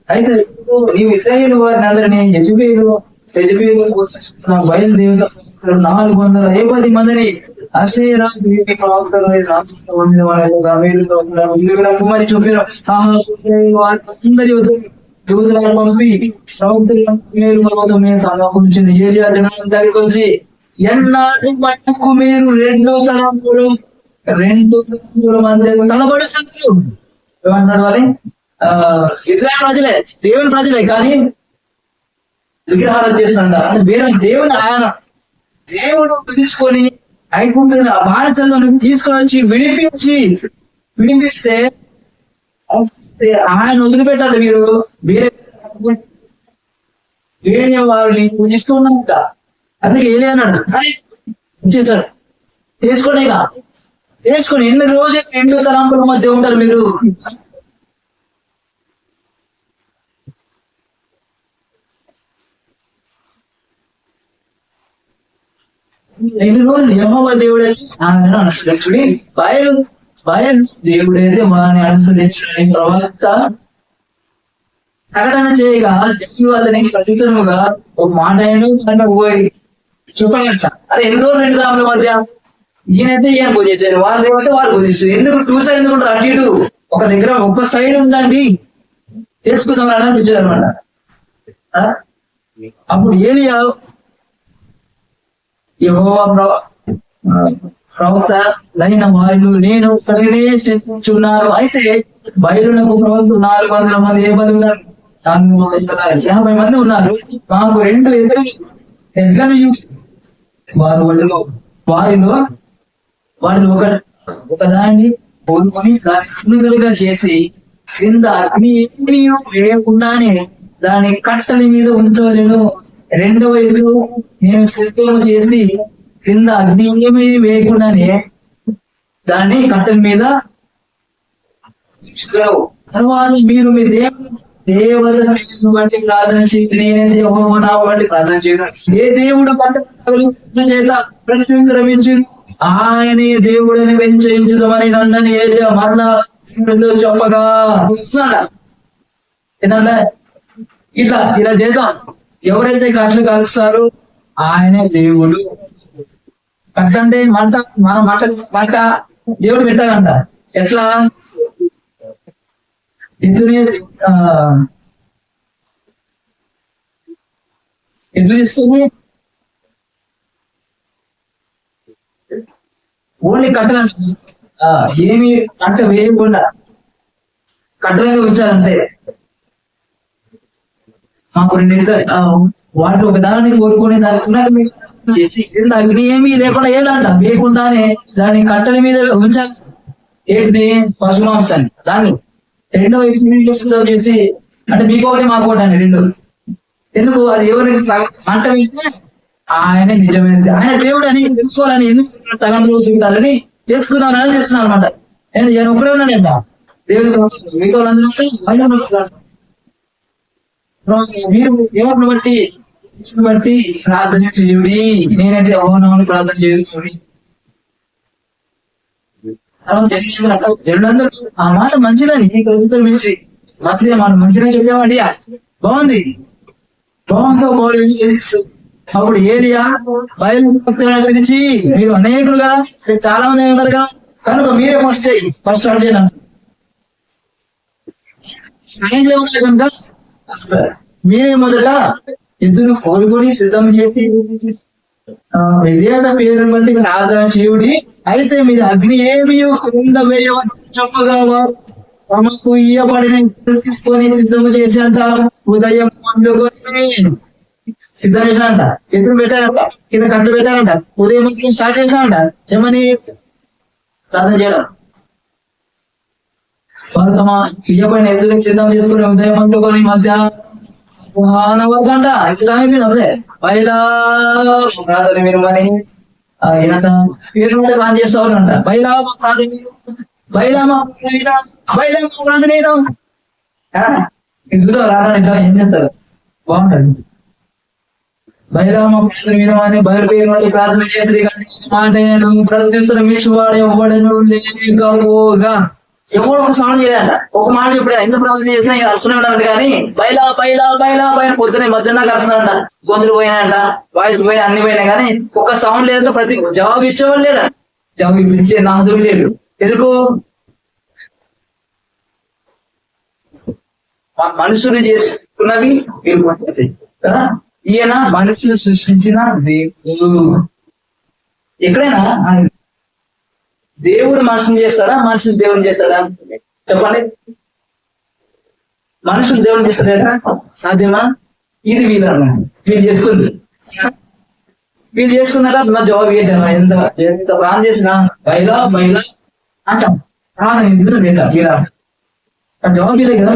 అయితే నీవు ఇశ్రాయేలు వారిని అందరినీ యెజబేలు బయలుదేవత 450 మందిని అషేరా ప్రవక్తలు కుమారి చూపిన అందరి దూతలను పంపి ప్రవక్తలు సమకూర్చింది. ఏరియా జనాలను దగ్గరికి వచ్చి ఎన్నాళ్ళు మట్టుకు మీరు రెండు తలంపుల మధ్య తలబడుచున్నారు ఏమన్నాడు అని. ఇజ్రాయెల్ ప్రజలే దేవుని ప్రజలే కానీ విగ్రహాలు చేస్తున్నాడు. వేరే దేవుని ఆయన దేవుడు పిలుచుకొని అయిపోతున్న బానిసలను తీసుకొని వచ్చి విడిపిస్తే ఆయన వదిలిపెట్టాలి. మీరు వేరే వారిని పూజిస్తున్నట్ట. అందుకే ఏలే అన్నాడు చేశాడు నేర్చుకొని ఎన్ని రోజులు 2 తలంపుల మధ్య ఉంటారు మీరు. ఎన్ని రోజులు యెహోవా దేవుడే అనుసరించుడి బయలు దేవుడైతే మనల్ని అనుసరించుడని ప్రవక్త ప్రకటన చేయగా జడ్జి వాళ్ళని ప్రత్యుత్తరముగా ఒక మాట పోయి చెప్పగలట. అరే ఎన్ని రోజులు 2 తలంపుల మధ్య ఈయనైతే ఈయన పూజించారు, వాళ్ళు ఏమైతే వాళ్ళు పూజించారు. ఎందుకు 2 సైడ్ ఎందుకుంటారు? అటు ఇటు ఒక దగ్గర ఒక్క సైడ్ ఉండండి తెలుసుకుందాం అని అనిపించారు అనమాట. అప్పుడు ఏలియా యెహోవా ప్రవక్త లైన వారిలో నేను ప్రశ్నించున్నాను. అయితే బయలునకు ప్రవక్త 400 మంది ఏ బదులు 450 మంది ఉన్నారు. మాకు 2 ఎడ్లను వారిలో ఒకదాన్ని కోరుకొని దాన్ని తునుగలుగా చేసి క్రింద అగ్ని వేయకుండానే దాని కట్టల మీద ఉంచవలను. 2వ ఎద్దు నేను సిద్ధం చేసి క్రింద అగ్ని ఏమీ వేయకుండానే దాన్ని కట్టెల మీద తర్వాత మీరు మీ దేవతను బట్టి ప్రార్థన చేయండి. నేనే యెహోవా బట్టి ప్రార్థన చేయను. ఏ దేవుడు కట్టెల చేత ప్రతిరమించి ఆయనే దేవుడిని వెంచయించుదామని నన్నని మరణ చెప్పగా ఏంటంటే ఇలా చేద్దాం. ఎవరైతే కట్టలు కాలుస్తారో ఆయనే దేవుడు. కట్టంటే మనం మంట దేవుడు పెట్టాలంట. ఎట్లా ఎట్లు తీస్తుంది? ఓన్లీ కట్టలంట. ఏమి అంట వేయకుండా కట్టలుగా ఉంచాలంటే మాకు 2 వాటిలో ఒక దాన్ని కోరుకుని దాన్ని చేసి అగ్ని ఏమీ లేకుండా ఏదంట వేయకుండానే దాన్ని కట్టెల మీద ఉంచాలి. ఏంటి? పశుమాంసాన్ని దాన్ని 2వ సిద్ధం చేసి, అంటే మీకోటి మాకోటి అని 2. ఎందుకు? అది ఎవరికి మంట వెళ్తే ఆయన నిజమైనది, ఆయన దేవుడు అని తెలుసుకోవాలని, ఎందుకు తగంలో దిగుతారని తెలుసుకుందామని చేస్తున్నాను అనమాట. నేను ఒకడే ఉన్నానంట దేవుడి మీతో మీరు ఎవరిని బట్టి ప్రార్థన చేయుడి. నేనైతే యెహోవాను ప్రార్థన చేయుడి. జనులందరూ ఆ మాట మంచిదని మించి మంచిదే మాట మంచిగా చెప్పేవాడి. బాగుంది. అప్పుడు ఏలియా బయలు గురించి మీరు అనేకులు కదా, చాలా మంది ఉన్నారు కదా, కనుక మీరే ఫస్ట్ అర్జెంట్ కనుక మీరే మొదట ఎద్దును కోరుకొని సిద్ధం చేసి విధేయత పేరు బట్టి ప్రార్థన చేయుడి. అయితే మీరు అగ్ని ఏమి కింద వేయవని చెప్పగా వారు తమకు ఇయ్యబడిన తీసుకొని సిద్ధం చేసేంత ఉదయం సిద్ధం చేశారంట. ఎదురు పెట్టారంట, కింద కట్టు పెట్టారంట, ఉదయం స్టార్ట్ చేశారంట ఏమని ప్రార్థన చేయడం. వారు తమ ఇయ్యబడిన ఎదురు సిద్ధం చేసుకుని ఉదయం అందుకొని మధ్యాహ్నం అప్పుడే బయలా ప్రార్థన వినమని ఈయనంట పేరు మీద ప్లాన్ చేస్తామంట. బయలామా ప్రార్థన ఇద్దరు రానంట. ఏం చేస్తారు? బాగుంటది. బయలామా ప్రార్థన వినమని బయలు పేరు నుండి ప్రార్థన చేసి మాట ప్రత్యుత్తరం ఇచ్చేవాడు ఇవ్వడను లేకపోగా ఎవరు ఒక సౌండ్ చేయాలంట. ఒక మాట చెప్పాడు. ఎంత ప్రార్థన చేసినా అరుస్తూనే ఉన్నాడు కానీ బయలా పొద్దునే మధ్యాహ్నం అరుస్తున్నాడంట. గొంతులు పోయినాయంట, వాయిస్ పోయినా, అన్ని పోయినాయి కానీ ఒక సౌండ్ లేదు. ప్రతి జవాబు ఇచ్చేవాళ్ళు లేడు. జవాబు ఇచ్చే నాదుడు లేడు. ఎందుకు? మనుషులు చేసుకున్నవి వీళ్ళు కదా. ఈయన మనుషులు సృష్టించిన దేవుడు. ఎక్కడైనా దేవుడు మనుషుని చేస్తాడా, మనుషులు దేవుని చేస్తాడా? చెప్పండి. మనుషులు దేవుని చేస్తాడా? సాధ్యమా? ఇది వీళ్ళు చేసుకున్నారా? మా జవాబు ఏంటన్నా? ఎంత ప్రాణం చేసినా బయలా అంటాం. వీళ్ళ జవాబు ఇదే కదా.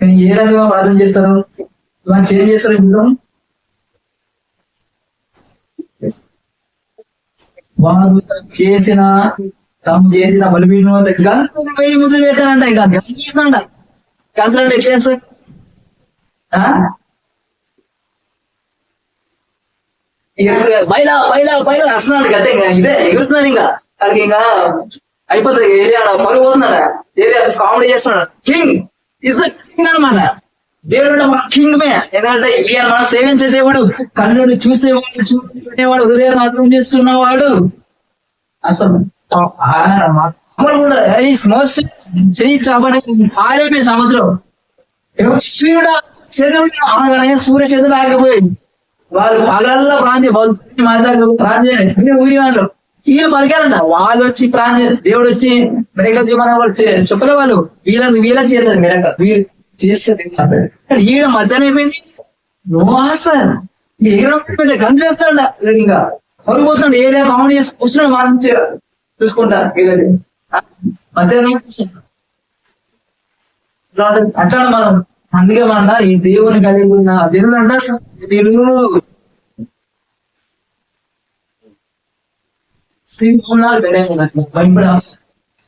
మరి ఏ రకంగా ప్రార్థన చేస్తారు? మనం చేంజ్ చేస్తారు. చూద్దాం. వారు తాము చేసిన బలిపీఠం దగ్గర ముద్దు పెట్టారంట. ఇంకా గంట గంటలంటే ఎట్లేస్తారు? బయలా వస్తున్నాడు గట్టే. ఇంకా ఇదే ఎగురుతున్నారు. ఇంకా అక్కడికి ఇంకా అయిపోతుంది. ఏరియా పరుగు పోతున్నారా? ఏరియా కామెడీ చేస్తున్నాడు. కింగ్ ఇస్ ద కింగ్ అనమాట. దేవుడు మన కింగ్ మే. ఎందుకంటే ఈయన మనం సేవించే దేవుడు, కన్నుడు చూసేవాడు, చూసేవాడు, హృదయాన్ని అర్థం చేస్తున్నవాడు. అసలు ఆరేపే సముద్రం సూర్య చేతులు ఆగిపోయింది. వాళ్ళు పగలల్లో ప్రాంతీయ ఊరి వాళ్ళు వీళ్ళు పలికారంట. వాళ్ళు వచ్చి దేవుడు వచ్చి మెడకల్ చెప్పలే. వాళ్ళు వీళ్ళకి చేశారు. వీళ్ళ చేస్తుంది. ఈడ మధ్యాహ్నం అయిపోయింది, నో సార్ గన్ చేస్తాడు. ఇంకా పడిపోతున్నాడు, ఏరియా కామెడీ చేసి కూర్చున్నాడు, మా నుంచి చూసుకుంటారు మధ్యాహ్నం అంటాడు. మనం అందుకే మన ఈ దేవుని కలిగి ఉన్న దేవుడు అంటాడు,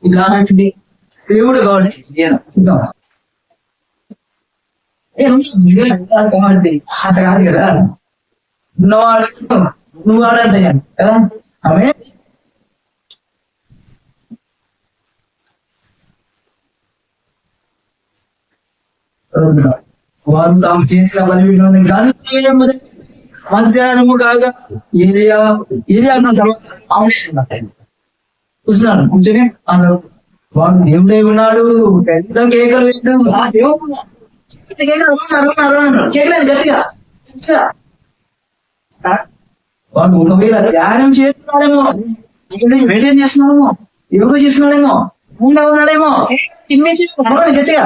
ఇలాంటి దేవుడు కావాలి కాబట్టి అట కాదు కదా. ఉన్నవాడు నువ్వు వాడంటే కదా ఆమె వారు తాము చేసిన బలి కాదు. మధ్యాహ్నము కాగా ఏరియా చూస్తున్నాను కూర్చొని వాడు దేవుడే ఉన్నాడు, పెద్ద కేకలు వేడు, కేకలేదు గట్టిగా. వాడు ఒకవేళ ధ్యానం చేస్తున్నాడేమో, మెయింటైన్ చేస్తున్నాడేమో, యోగా చేస్తున్నాడేమో, ఉన్నాడేమో గట్టిగా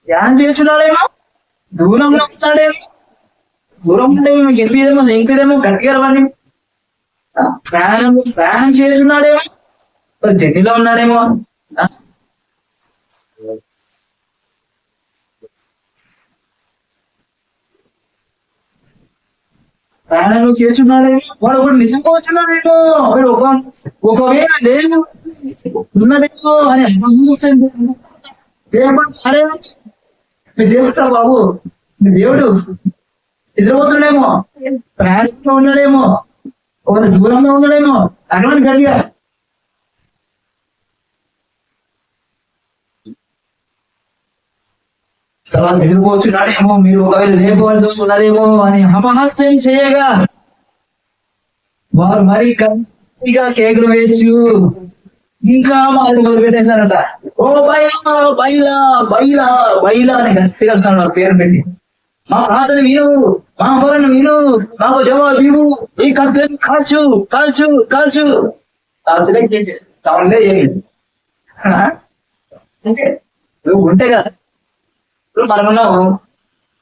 ధ్యానం చేస్తున్నాడేమో, దూరంలో ఉన్నాడేమో, దూరం ఉండేమో, గెలిపిదేమో గట్టిగా వాడిని ప్రయాణం చేస్తున్నాడేమో, జర్నీలో ఉన్నాడేమో. ప్రయాణంలో చేస్తున్నాడేమో, వాడు ఒకటి నిజంగా వచ్చున్నాడేమో, ఒకవేళ లేదు ఉన్నదేమో అని సరే మీ దేవుడు బాబు, మీ దేవుడు నిద్రపోతున్నాడేమో, ప్రయాణంలో ఉన్నాడేమో, ఒక దూరంలో ఉన్నాడేమో, అక్కడ గట్టిగా తర్వాత నిద్రపోతున్నాడేమో, మీరు ఒకవేళ లేకపోవలసి ఉన్నదేమో అని అపహాస్యం చేయగా వారు మరీ గట్టిగా కేకులు వేయచ్చు. ఇంకా వాళ్ళు మొదలు పెట్టేశారట, ఓ బైలా బైలా బైలా బైలా అని గట్టిగా వస్తున్నాడు పేరు పెట్టి. మా ప్రార్థన విను, మా వరణ విను, మాకు జవాబు ఇవ్వు, ఈ కంప్లైంట్ కాల్చు కాల్చు కాల్చు సెలెక్ట్ చేసి కావాలే ఏమి ఉంటే కదా. ఇప్పుడు మనమున్నాము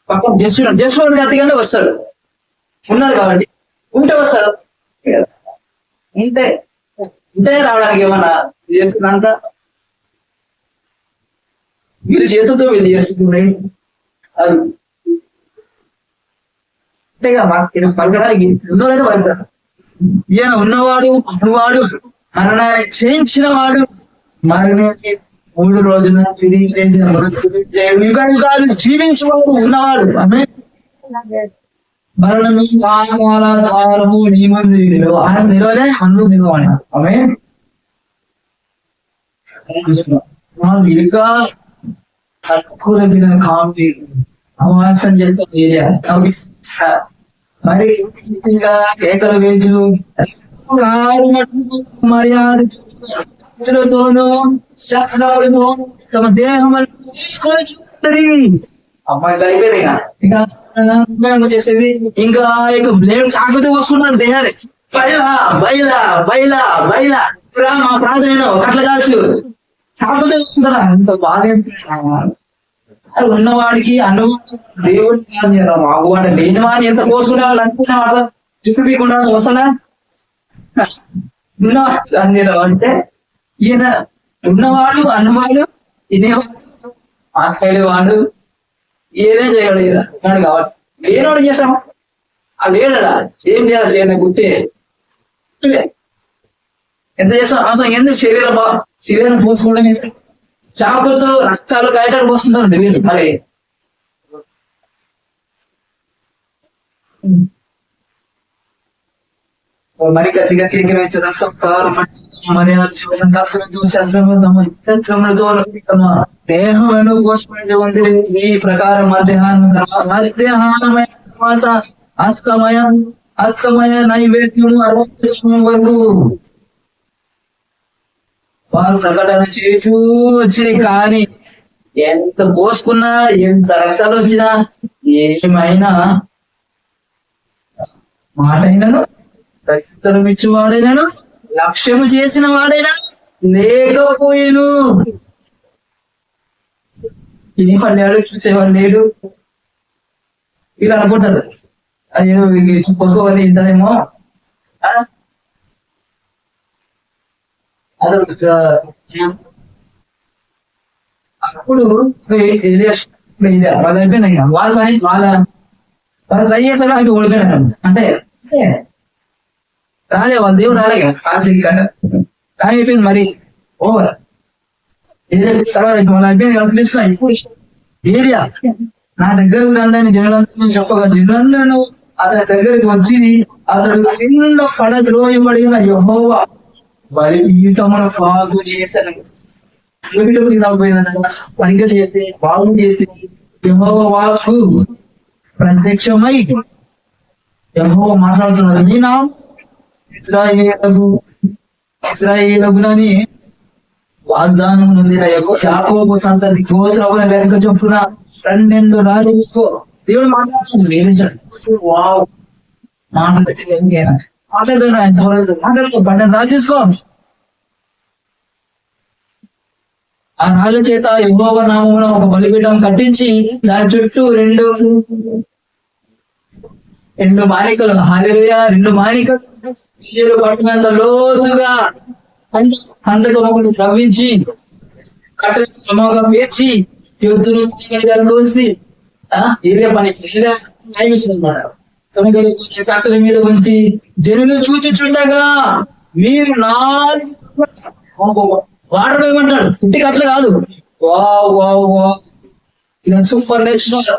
పక్కన జస్టుడు గట్టిగానే వస్తాడు, ఉన్నాడు కాబట్టి ఉంటే వస్తాడు, ఉంటే రావడానికి ఏమన్నా చేసుకున్నంత వీళ్ళు చేతులతో వీళ్ళు చేసుకుంటున్నాయి. అది అంతేగా మాకు పలకడానికి ఉన్నోడైతే పలుకుతాడు. ఈయన ఉన్నవాడు ఉన్నవాడు మరణాన్ని చేయించిన వాడు, మరణించి 3 రోజున తిరిగి లేచిన యుగాలు జీవించేవాడు ఉన్నవాడు. ఆమె మరణము కామాల ద్వారము నియమం ఆయన నిలవలే అన్ను నిలవాలి. ఆమె ఇంకా తక్కువ కాంతి అవాసం చేసిన ఏరియా మరి ఇంకా కేకలు వేచు మర్యాదతోనూ శాస్త్రాలతోనూ తమ దేహం అమ్మాయి అయిపోయింది. ఇంకా చేసేది ఇంకా బ్లేడ్ చాకుతూ వస్తున్నాడు దేహాన్ని, బయలా బయలా బయలా బయలా మా ప్రాంతం కట్ల కాల్చు చాకుతూ వస్తున్నారా. ఇంత బాధ ఉన్నవాడికి దేవుడు కాదు, మాగువాడ లేని వాడిని ఎంత కోసుకునే వాళ్ళు అనుకునే వాడు చుట్టూ పీకుండా వస్తాడా. ఉన్నవాడు అంటే ఈయన ఉన్నవాడు అన్నవాడు ఇదేమో ఆ సైడ్ వాడు ఏదే చేయగలిగాడు కాబట్టి లేనివాడు చేస్తాం. ఆ లేడా ఏం చేయాలి చేయని గుర్తే ఎంత చేస్తాం అవసరం ఎందుకు శరీరం పోసుకోవడం చాకుతో రక్తాలు కాయటాలు పోస్తుంటారు వీళ్ళు. మరి మరి గట్టిగా కేకలు వేసి రక్తం కారు దేహం కోసమైతే ఉంది. ఈ ప్రకారం మధ్యాహ్నమైన తర్వాత అస్తమయ నైవేద్యము 60 వరకు వారు ప్రకటన చేస్తూ వచ్చినాయి. కానీ ఎంత పోసుకున్నా ఎంత రక్తాలు వచ్చినా ఏమైనా మాట అయినను రక్తం ఇచ్చి వాడైనాను లక్ష్యము చేసిన వాడైనా లేకపోయిను వినేవాడు చూసేవాడు లేడు. వీళ్ళు అనుకుంటారు అదేదో కొనుక్కోవాలి ఇంతదేమో. అప్పుడు వాళ్ళు అయిపోయింది. వాళ్ళ పని వాళ్ళు ట్రై చేశారు, అటు ఓడిపోయినారు. అంటే రాలే, వాళ్ళ దేవుడు రాలే కదా కాల్సి టైం అయిపోయింది. మరి ఓవర్ తర్వాత వాళ్ళు అయిపోయింది. ఏరియా నా దగ్గర రండి జనులందరూ చెప్పగా జనులందరూ అతని దగ్గరికి వచ్చి అతడు నిండా పడద్రోయబడిన యెహోవా బలిపీఠమును బాగు చేశాను. సరిగ్గా చేసి బాగు చేసి యెహోవా వాక్కు ప్రత్యక్షమై యెహోవా మాట్లాడుతున్నాడు. నీ నామం ఇశ్రాయేలునని వాగ్దానం నొందిన యాకోబు సంతతి గోత్రముల లెక్క చొప్పున 12 రాజు తీసుకో. దేవుడు మాట్లాడుతుంది, వేరించాడు. వావ్ మాట్లాడుతుంది, ఆయన చూడలేదు. మాట్లాడుతూ 12 రాజు తీసుకో. ఆ రాజు చేత యెహోవా నామమున ఒక బలిపీఠం కట్టించి దాని చుట్టూ రెండు మానికలు, హల్లెలూయా, 2 మానికలు పట్టినంత లోతుగా పంటకు ఒకటి త్రవ్వించి కట్టెలు శ్రమగా పేర్చి యుద్ధను కోసి ఏరియా పని వచ్చిందన్నమాట. కట్టెల మీద ఉంచి జనులు చూచుచుండగా మీరు 4 వాటర్ ఏమంటాడు, ఇంటి కట్టలు కాదు. వావ్ వావ్ వావ్, ఇది సూపర్ నేషనల్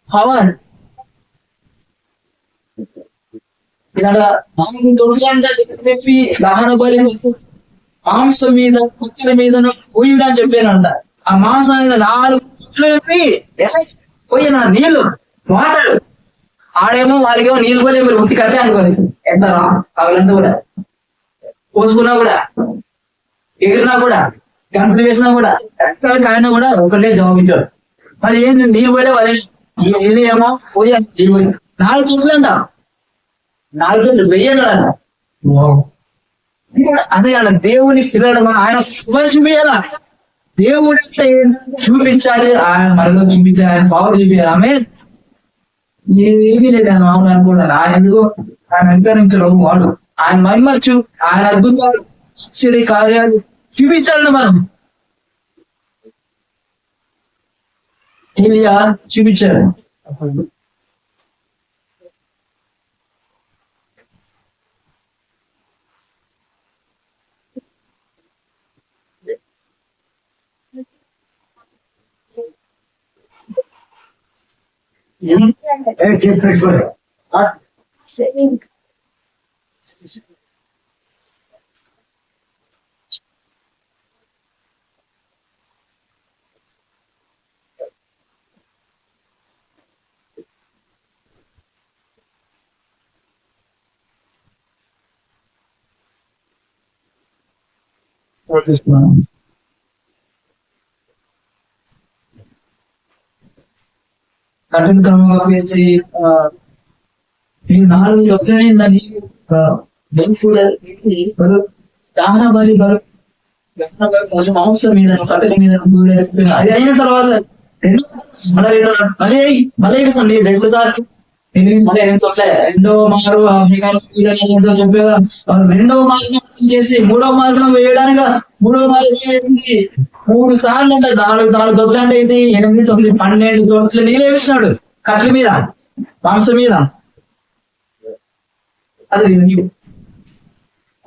పవర్. చెప్పి దహన బలి మాంసం మీద కుక్కల మీద పోయిడా అని చెప్పానంట. ఆ మాంసం మీద 4 చెప్పి పోయిన నీళ్లు వాటర్. ఆడేమో వాళ్ళకేమో నీళ్ళు పోలే, మీరు ఉట్టి కట్టే అనుకోని ఎంతరా వాళ్ళంతా కూడా పోసుకున్నా కూడా, ఎగిరినా కూడా, గంటలు వేసినా కూడా, కాయన కూడా ఒకటే జవాబించారు. మరి ఏంటి నీళ్ళు పోలే వాళ్ళే నీళ్ళు ఏమో పోయా నీళ్ళు పోయి 4 రోజులంట, 4 రోజులు వెయ్యాలంట. అదే అలా దేవుని పిల్లడం ఆయన చూపించాలా, దేవుడు చూపించాలి, ఆయన మనలో చూపించాలి, ఆయన పవర్ చూపించాలి. ఆమె ఏమీ లేదు ఆయన మామూలు అనుకున్నాను. ఆయన ఎందుకు ఆయన అనుకరించడం వాడు ఆయన మహిమచ్చు, ఆయన అద్భుతాలు ఆశ్చర్య కార్యాలు చూపించాలని మనం ఏలియా చూపించాడు. కఠిన క్రమంగా పేర్చి 4 దొరకని దహన బలి మాంసం మీద కట్టెల మీద అది అయిన తర్వాత మళ్ళీ 2 సార్లు మళ్ళీ 2 మారు చెప్పేగా 2వ మార్గం చేసి 3వ మార్గం వేయడానికి 3వ మార్గం వేసింది 3 సార్లు అంటే 4 దొడ్లు అంటే ఏంటి 8, 9, 12 దొడ్లు నీళ్ళు వేసినాడు కట్ల మీద మాంసం మీద. అది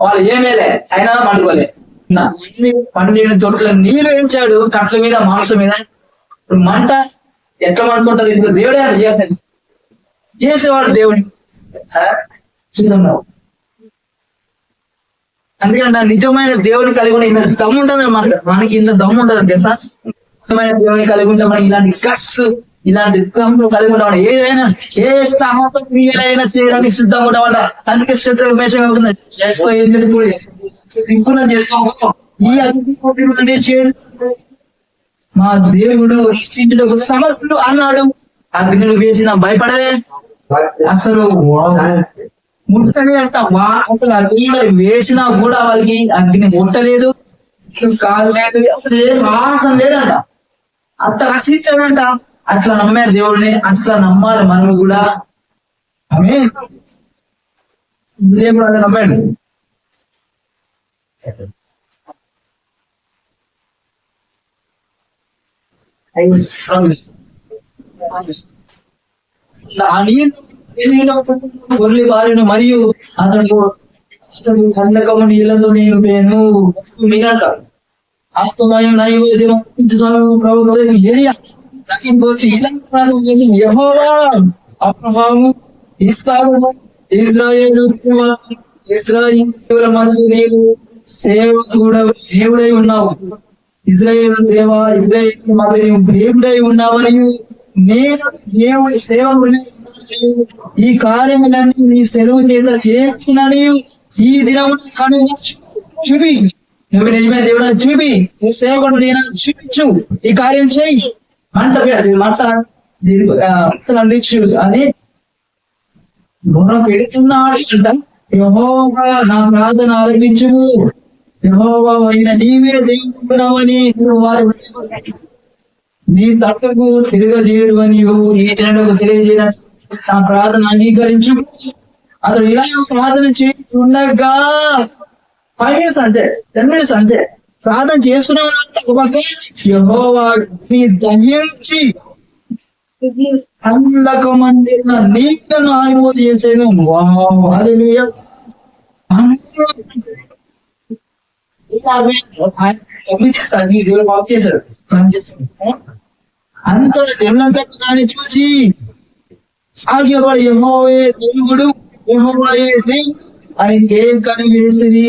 వాళ్ళు ఏమేలే అయినా పండుకోలే. 12 దొడ్ల నీళ్ళు వేయించాడు కట్ల మీద మాంసం మీద. ఇప్పుడు మంట ఎట్లా పడుకుంటది? ఇప్పుడు దేవుడే అంటే చేసేవాడు దేవుడి చూద్దాం. అందుకంటే నిజమైన దేవుని కలిగి ఉంటే ఇంత దమ్ము ఉంటుంది అన్నమాట. మనకి ఇంత దమ్ము ఉంటుంది తెలుసా? నిజమైన దేవుని కలిగి ఉంటే మనకి ఇలాంటి గస్, ఇలాంటి దమ్ము కలిగి ఉంటాం. ఏదైనా ఏ సాహసం క్రియలైనా చేయడానికి సిద్ధంగా ఉంటామంట. అందుకే శత్రు విమేషం అవుతుంది. చేసుకో, ఏం చేసుకోండి, చేసుకో, ఈ అగ్ని చేయడు. మా దేవుడు రక్షించుటకు సమర్థుడు అన్నాడు. అగ్నిని వేసిన భయపడలే అసలు. ముట్టలే అంట. అసలు అగ్ని వేసినా కూడా వాళ్ళకి అగ్ని ముట్టలేదు, కాలేదు, అసలు ఏం వాసన లేదంట. అంత రక్షించాడంట. అట్లా నమ్మారు దేవుడిని, అట్లా నమ్మాలి మనం కూడా. ఆమె దేవుడు అలా నమ్మాడు. గొర్రె బారిన మరియు అతడు కందకము నీళ్ళతో నేను మీరంట ఆస్తమయం నైవేద్యం వచ్చి యెహోవా అబ్రహాము ఇస్సాకు ఇశ్రాయేలుల మధ్య నీవు సేవకుడు దేవుడై ఉన్నావు. ఇశ్రాయేలు దేవా, ఇశ్రాయేలు మధ్య నీవు దేవుడై ఉన్నావని నేను దేవుడి సేవకుడిని. ఈ కార్యములన్నీ నీ సెలవు చేత చేస్తున్నాను. ఈ దినమున కను చూపి, నువ్వు నిజమే దేవుడు చూపి, నీ సేవకుడు నేను చూపించు, ఈ కార్యం చేయి మంట అందించు అని పెడుతున్నాడు అంట. యెహోవా నా ప్రార్థన ఆలకించుము, యెహోవా అయిన నీవే దేవుడవని వారు నీ తట్టుకు తిరగజేయడు అని ఈ జనులకు తెలియజేయ నా ప్రార్థన అంగీకరించు. అతడు ఇలా ప్రార్థన చేస్తుండగా 5 minutes అంతే, 10 minutes అంతే ప్రార్థన చేస్తున్నాడు. యెహోవా నీ దహించి కందకమంది నీళ్ళను ఆయువు చేసేను. హల్లెలూయా. దేవుడు బాగు చేశాడు, అంత జనులంతా దాన్ని చూచి సాగిపడి యెహోవే దేవుడు, యెహోవాయే దేవుడు అని కేకని వేసింది.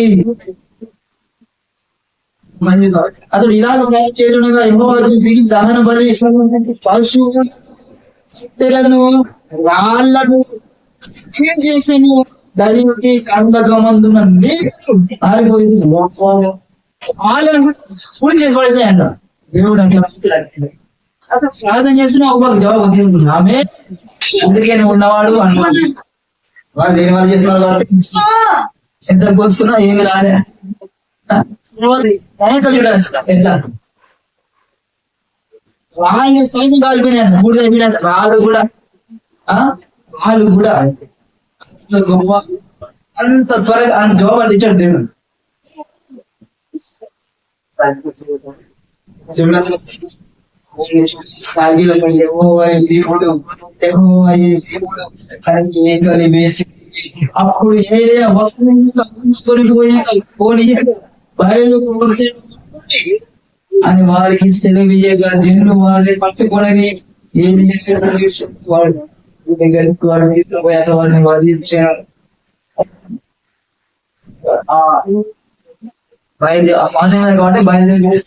అతడు ఇలాగ ప్రయాణం చేయగా యెహోవా దిగి దహన బలి పశువులను రాళ్లను చేసాను. దానికి కందకమందున నీరు ఆరిపోయింది. వాళ్ళను పూజ చేసి పడేసాయంట. దేవుడు అట్లా అసలు ప్రార్థన చేసిన ఒక జవాబు వచ్చింది. ఆమె అందుకే ఉన్నవాడు అన్నవాడు వాళ్ళు ఏం వాళ్ళు చేస్తున్నారు కాబట్టి ఎంత కోసుకున్నా ఏమి రాలే. ఎట్లా వాళ్ళు సైతం కాలిపోయినాయంట, 3 అయిపోయినాయంట. వాళ్ళు కూడా గొప్ప అంత త్వరగా జవాబు అందించాడు దేవుడు. దేవుడు వేసి అప్పుడు ఏదే బయలు అని వారికి సెలవీయగా జనులు వారిని పట్టుకొని ఏమి వాడు దగ్గరికి వాడు తీసుకుపోయాక వారిని వాదించారు. బయలుదేరి కాబట్టి బయలుదేరి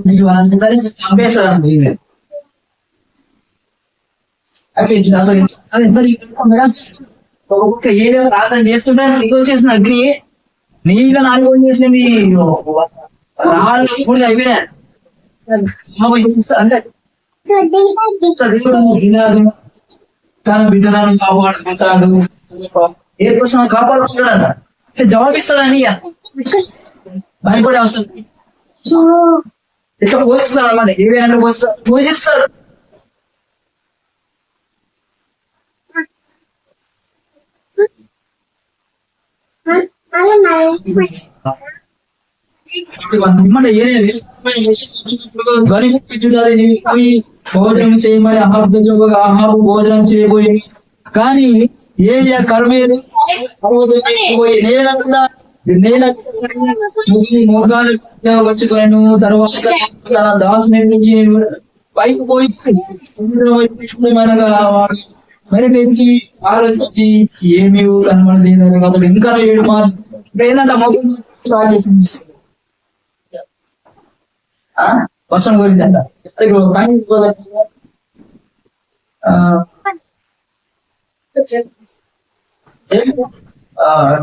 నుంచి వాళ్ళందరినీ చంపేస్తాడు. ఒక్కొక్క ఏదో ప్రార్థన చేస్తుంటే నీకు వచ్చేసిన అగ్ని నీళ్ళ నాలుగు చేసింది. రాళ్ళు ఇప్పుడు అయిపోయినా అంటే తన బిడ్డలను కాపాడుకుంటాడు, ఏ కోసం కాపాడుకుంటాడంట. జవాబిస్తాడని భయపడే అవసరం ఎట్లా పోషిస్తాడు అన్నమాట. ఏదైనా పోషిస్తాడు. భోజనం చేయమని అహాబు భోజనం చేయబోయి కానీ ఏ కర్మేలు నేల మోగాలు వచ్చుకోను. తర్వాత తన దాసుని నుంచి పైకి పోయి మరికి ఆలోచించి ఏమీ కనబడలేదు. అతడు ఇంకా 7 మార్లు ఏంటంటే మొదలు చేసింది వర్షం గురించి అంట.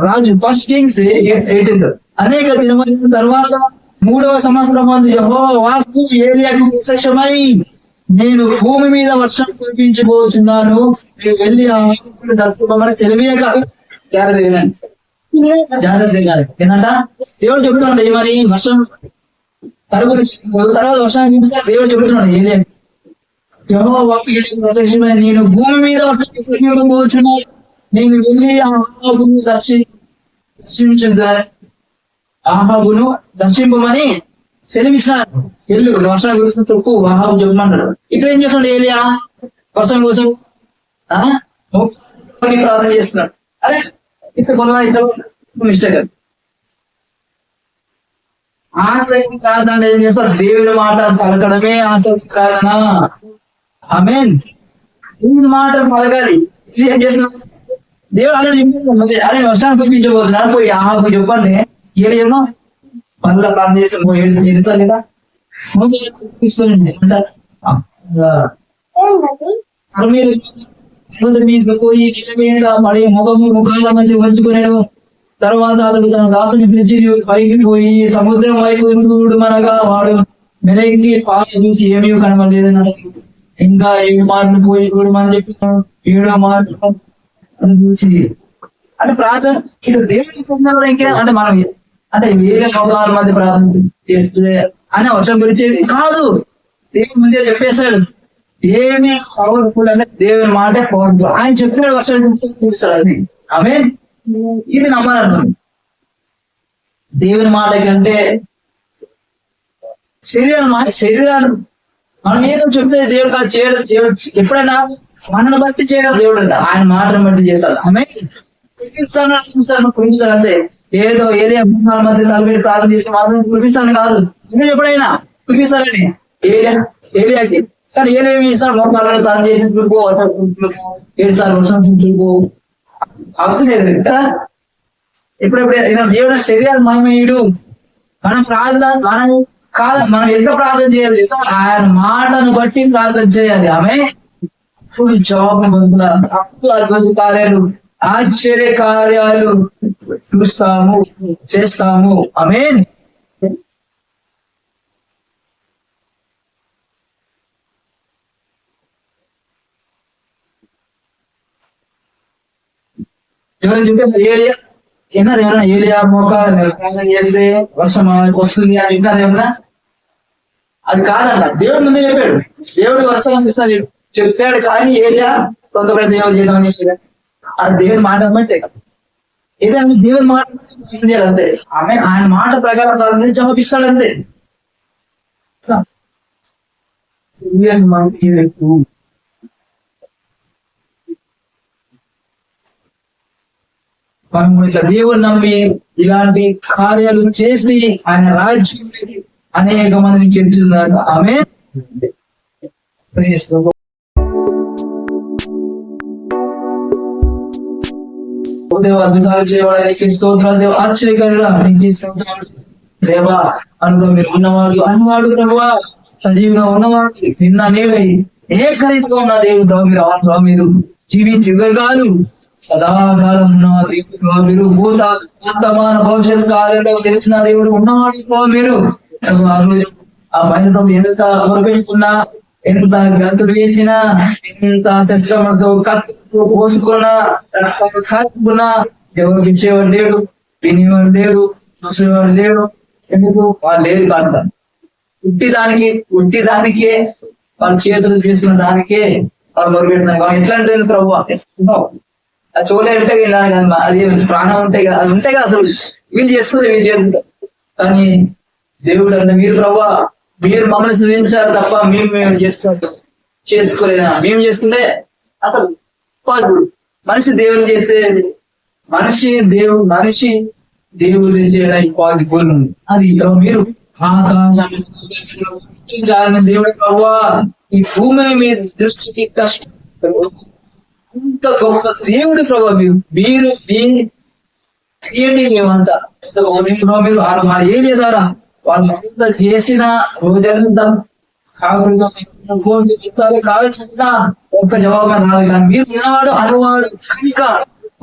రాజు 1 Kings 18 అనేక దినముల తర్వాత 3వ సంవత్సరం యెహోవా వాక్కు ఏలియాకు ప్రత్యక్షమై నేను భూమి మీద వర్షం కురిపించబోతున్నాను, వెళ్ళి సెలవీయగా జాగ్రత్త వినండి, జాగ్రత్త వినాలి. ఏంటంట దేవుడు చెబుతున్నాడు మరి వర్షం తర్వాత వర్షాన్ని చూపిస్తే దేవుడు చెబుతున్నాడు ఏం లేదు, నేను భూమి మీద వర్షం, నేను వెళ్ళి ఆహాబును దర్శింపమని సెలవిచ్చినాడు. వెళ్ళు వర్షం గురించి తప్పు ఆహాబు చెప్పమన్నాడు. ఇక్కడ ఏం చేస్తున్నాడు ఏలియా? వర్షం కోసం ప్రార్థన చేస్తున్నాడు. అరే ఇక్కడ కొంతమంది మిస్టేక్, ఆసక్తి కాదని ఏం చేస్తారు? దేవుని మాట పలకడమే ఆసక్తి కాదనా? ఆమేన్. దేవుని మాట పలకాలి. ఏం చేస్తున్నాడు? దేవుడు ఆల్రెడీ చెప్పేది, అరే వర్షాన్ని చూపించబోతున్నాడు, పోయి ఆహాబు చెప్పండి. ఏమో పనుల ప్రార్థన చేసి ఏడుస్తా లేదా మీద పోయి మీద పడి ముఖాల మధ్య వంచుకునేడు. తర్వాత అతడు తన దాసుని పిలిచి పైకి పోయి సముద్రం వైపు మనగా వాడు మెలకి పాత చూసి ఏమీ కనబడలేదని ఇంకా 7 మార్లు పోయి చూడమని చెప్పినాడు. 7వ మార్లు చూసి అంటే ప్రార్థన ఇటు దేవుడి ఇంకే అంటే మనం అంటే వేరే లోకాల మధ్య ప్రార్థన చేస్తే అనే వర్షం గురించి కాదు, దేవుడి ముందే చెప్పేశాడు. ఏమి పవర్ఫుల్ అంటే దేవుని మాట పవర్ఫుల్. ఆయన చెప్పాడు వర్షం గురించి చూపిస్తాడు. అది ఆమె ఇది నమ్మాలన్నాను. దేవుని మాట కంటే శరీరాలు మనం ఏదో చెప్తే దేవుడు కాదు చేయడం. ఎప్పుడైనా మనను బట్టి చేయడం దేవుడు అంట, ఆయన మాటను బట్టి చేస్తాడు. ఆమె కురిపిస్తాను అంతే. ఏదో ఏరియా మధ్య తలబెట్టి ప్రార్థన చేసి మాత్రం కురిపిస్తాను కాదు, ఎప్పుడైనా కురిపిస్తారని ఏరియాకి. కానీ ఏమేమి ఇస్తాడు? మోకాళ్ళని ప్రార్థన చేసి చూపో, 7 సార్లు వర్షం చూపో అవసరం లేదు కదా. ఎప్పుడెప్పుడు దేవుడు శరీరాలు మహిమయుడు. మనం ప్రార్థన మనం ఎంత ప్రార్థన చేయాలి? ఆయన మాటను బట్టి ప్రార్థన చేయాలి. ఆమె జాబ్ అద్భుత కార్యాలు, ఆశ్చర్య కార్యాలు చూస్తాము, చేస్తాము. ఆమేన్. ఎవరైనా చెప్పారు ఏరియా విన్నారు? ఏమన్నా ఏరియా మోక ప్రార్థన చేస్తే వర్షం వస్తుంది అని విన్నారు ఏమన్నా? అది కాదంట, దేవుడు ముందే చెప్పాడు. దేవుడు వర్షం అనిపిస్తాను చెప్పాడు, కానీ ఏరియా కొంతమంది దేవుడు చేయడం చేశాడు. అది దేవుని మాట బట్టే. ఏదైనా దేవుని మాట చేయాలంతే. ఆమె ఆయన మాట ప్రకారం జవాబిస్తాడంతే. మనం ఇట్లా దేవుని నమ్మి ఇలాంటి కార్యాలు చేసి ఆయన రాజ్యం అనేక మందిని చేర్చున్నారు. ఆమె అద్భుతాలు చేయడానికి స్తోత్రాలు దేవ, ఆశ్చర్యకరంగా దేవా అనుకో. మీరు ఉన్నవాడు అన్నవాడు ప్రభువా, సజీవంగా ఉన్నవాడు నిన్న నేవై ఏకరీతిగా ఉన్న దేవుడు మీరు. అవును మీరు జీవించగలగాలు సదాకాలం ఉన్న దేవుడు మీరు. వర్తమాన భవిష్యత్ కాలంలో తెలిసిన దేవుడు ఉన్నవాడు మీరు. ఆ రోజు ఆ బయటతో ఎంత పొరపెట్టుకున్నా, ఎంత గంతులు వేసినా, ఎంత శస్త్రములతో కత్తులు పోసుకున్నా, కాచుకున్నా ఎవరికి ఇచ్చేవాడు లేడు, వినేవాడు లేడు, చూసేవాడు లేడు. ఎందుకు? వాళ్ళు లేరు కాదు. ఉట్టి దానికే వాళ్ళ చేతులు చేసిన దానికే వాళ్ళు మొరపెట్టినారు. ఎట్లాంటి ప్రభు అది చూడలే ఉంటే కదా, అది ప్రాణం ఉంటాయి కదా, అది ఉంటాయి కదా. అసలు వీళ్ళు చేసుకుంటే వీళ్ళు చేసుకుంటారు. కానీ దేవుడు అంటే మీరు ప్రభు మీరు మమ్మల్ని సృజించారు తప్ప మేము చేసుకోలేదా? మేము చేసుకుంటే అసలు పాసిబుల్. మనిషి దేవుని చేస్తే మనిషి దేవుడు చేయడానికి పాసిబుల్. అది మీరు ఆకాశం దేవుడు ప్రభు ఈ భూమి మీద దృష్టికి కష్టం. ఇంత గొప్ప దేవుడు ప్రభు మీరు మేమంతా మీరు వాళ్ళ ఏరియా ద్వారా వాళ్ళంతా చేసిన రోజంతా కావాల్సిన ఒక్క జవాబు రాదు. కానీ మీరు వినవాడు అనువాడు కనుక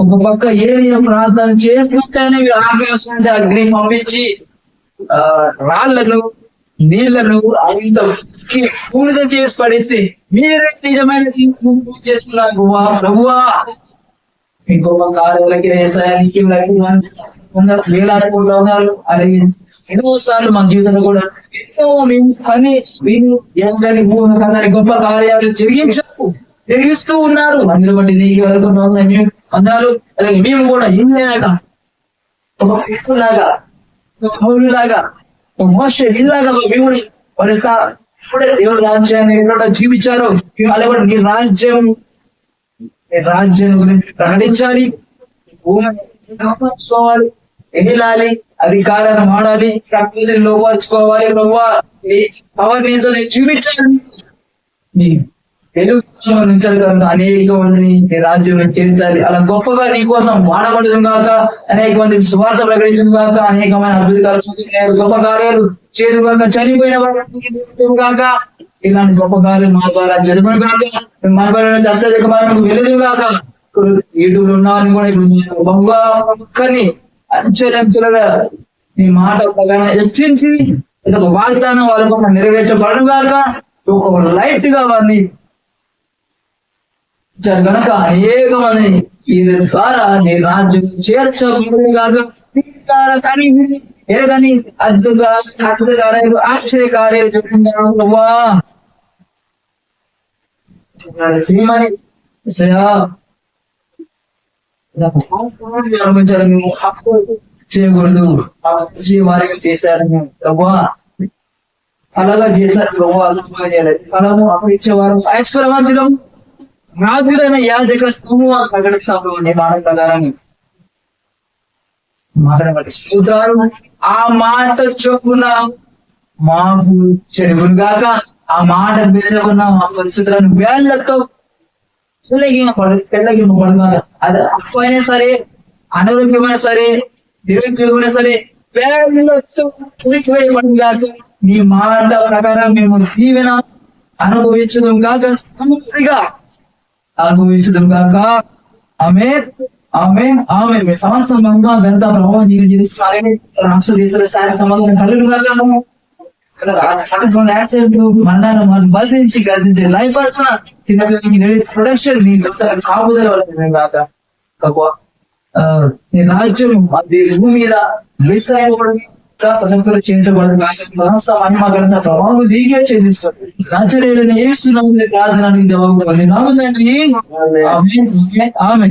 ఒక పక్క ఏరియా ప్రార్థన చేస్తుంటేనే ఆకాశం అగ్ని పంపించి రాళ్లను నీళ్లను అంత పూర్తి చేసి పడేసి మీరే నిజమైన చేసుకున్నారు ప్రభువా. ఇంకొక కార్యాలకి వ్యవసాయానికి వేలాది కోట్ల ఉన్నారు. అలాగే ఎన్నో సార్లు మా జీవితంలో కూడా ఎన్నో మేము పని వీళ్ళు ఎంతని గొప్ప కార్యాలు జరిగిస్తూ ఉన్నారు. అందులో బట్టి నీకు వందనాలు. అలాగే మేము కూడా ఇల్లాగా ఒక లాగా ఒక పౌరులాగా ఒక మోస ఇల్లాగా మేము వారి యొక్క ఎప్పుడైతే దేవుడి రాజ్యాన్ని ఎక్కడ జీవించారో అలాగే కూడా నీ రాజ్యం గురించి ప్రకటించాలి, భూమిని కాపాడుకోవాలి, ఎగిలాలి, అధికారాన్ని వాడాలి, ప్రకృతిని లోపరుచుకోవాలి. ప్రభావ పవర్ నీతో చూపించాలి. నీ తెలుగు నుంచాలి కనుక అనేక మందిని నీ రాజ్యం చేర్చాలి. అలా గొప్పగా నీ కోసం వాడబడదు కాక, అనేక మందికి సువార్త ప్రకటించడం కాక, అనేకమైన అద్భుతాలు గొప్ప కార్యాలు చేదు కాక, చనిపోయిన వారు కాక, ఇలాంటి గొప్ప కార్యాలు మా ద్వారా జరుగును కాక, మా ద్వారా వెలుగు కాక. ఇప్పుడు యూట్యూబ్ లో ఉన్నవారిని కూడా ఇప్పుడు బహుగా ఒక్కరిని అంచెలంచెలుగా నీ మాట హెచ్చించి ఒక వాగ్దానం వాళ్ళ నెరవేర్చబడను కాక, ఒక లైట్ గా వారిని కనుక అనేక మంది ఈ ద్వారా నీ రాజ్యం చేర్చబడి కాక, కానీ అద్భుత కార్యాలు ఆశ్చర్య కార్యాలు చేస్తున్నారు. చేయమని మేము హక్కు చేయకూడదు, వారికి చేశారు ప్రభా, అలాగా చేశారు ప్రభు. అద్భుతంగా చేయాలి. ఫలము అప్పుడు ఇచ్చేవారు ఐశ్వర్యవంతులం రాజులైన యాజక సమూహం ప్రకటిస్తాము. మాట ప్రకారం మాట్లాడబట్టి చూద్దారు. ఆ మాట చొప్పున మాకు చెరువులు గాక, ఆ మాట మీద ఉన్న మా పరిస్థితులను వేళ్లతో తెల్లగింపబడుగా. అది అప్పు అయినా సరే, అనారోగ్యమైనా సరే, నిరుద్యోగమైనా సరే, వేళ్లతో వేయబడుగాక. నీ మాట ప్రకారం మేము దీవెన అనుభవించడం కాక, సమృద్ధిగా అనుభవించడం కాక. ఆమె ఆమె ఆమె సమస్తం ఘనత ప్రభావం నీకు చేస్తున్నారని రాష్ట్ర దేశాల సాయ సమాధానం కలుగు కాక. యాక్సిడెంట్లు మరణాలను బదిలించి గర్దించే లైఫ్ పర్సన్ ప్రొడక్షన్ నీ కాపుదల వల్ల కాక. నీ రాజ్యం భూమి మీద విశ్రాయపడదు, ప్రతి ఒక్కరు చేయించబడదు కాక. సమస్త మహిమ ఘనత ప్రభావం నీకే చెల్లిస్తుంది. రాజ్యాలను ఏ ప్రార్థన జవాబు నామ తండ్రి. ఆమె ఆమె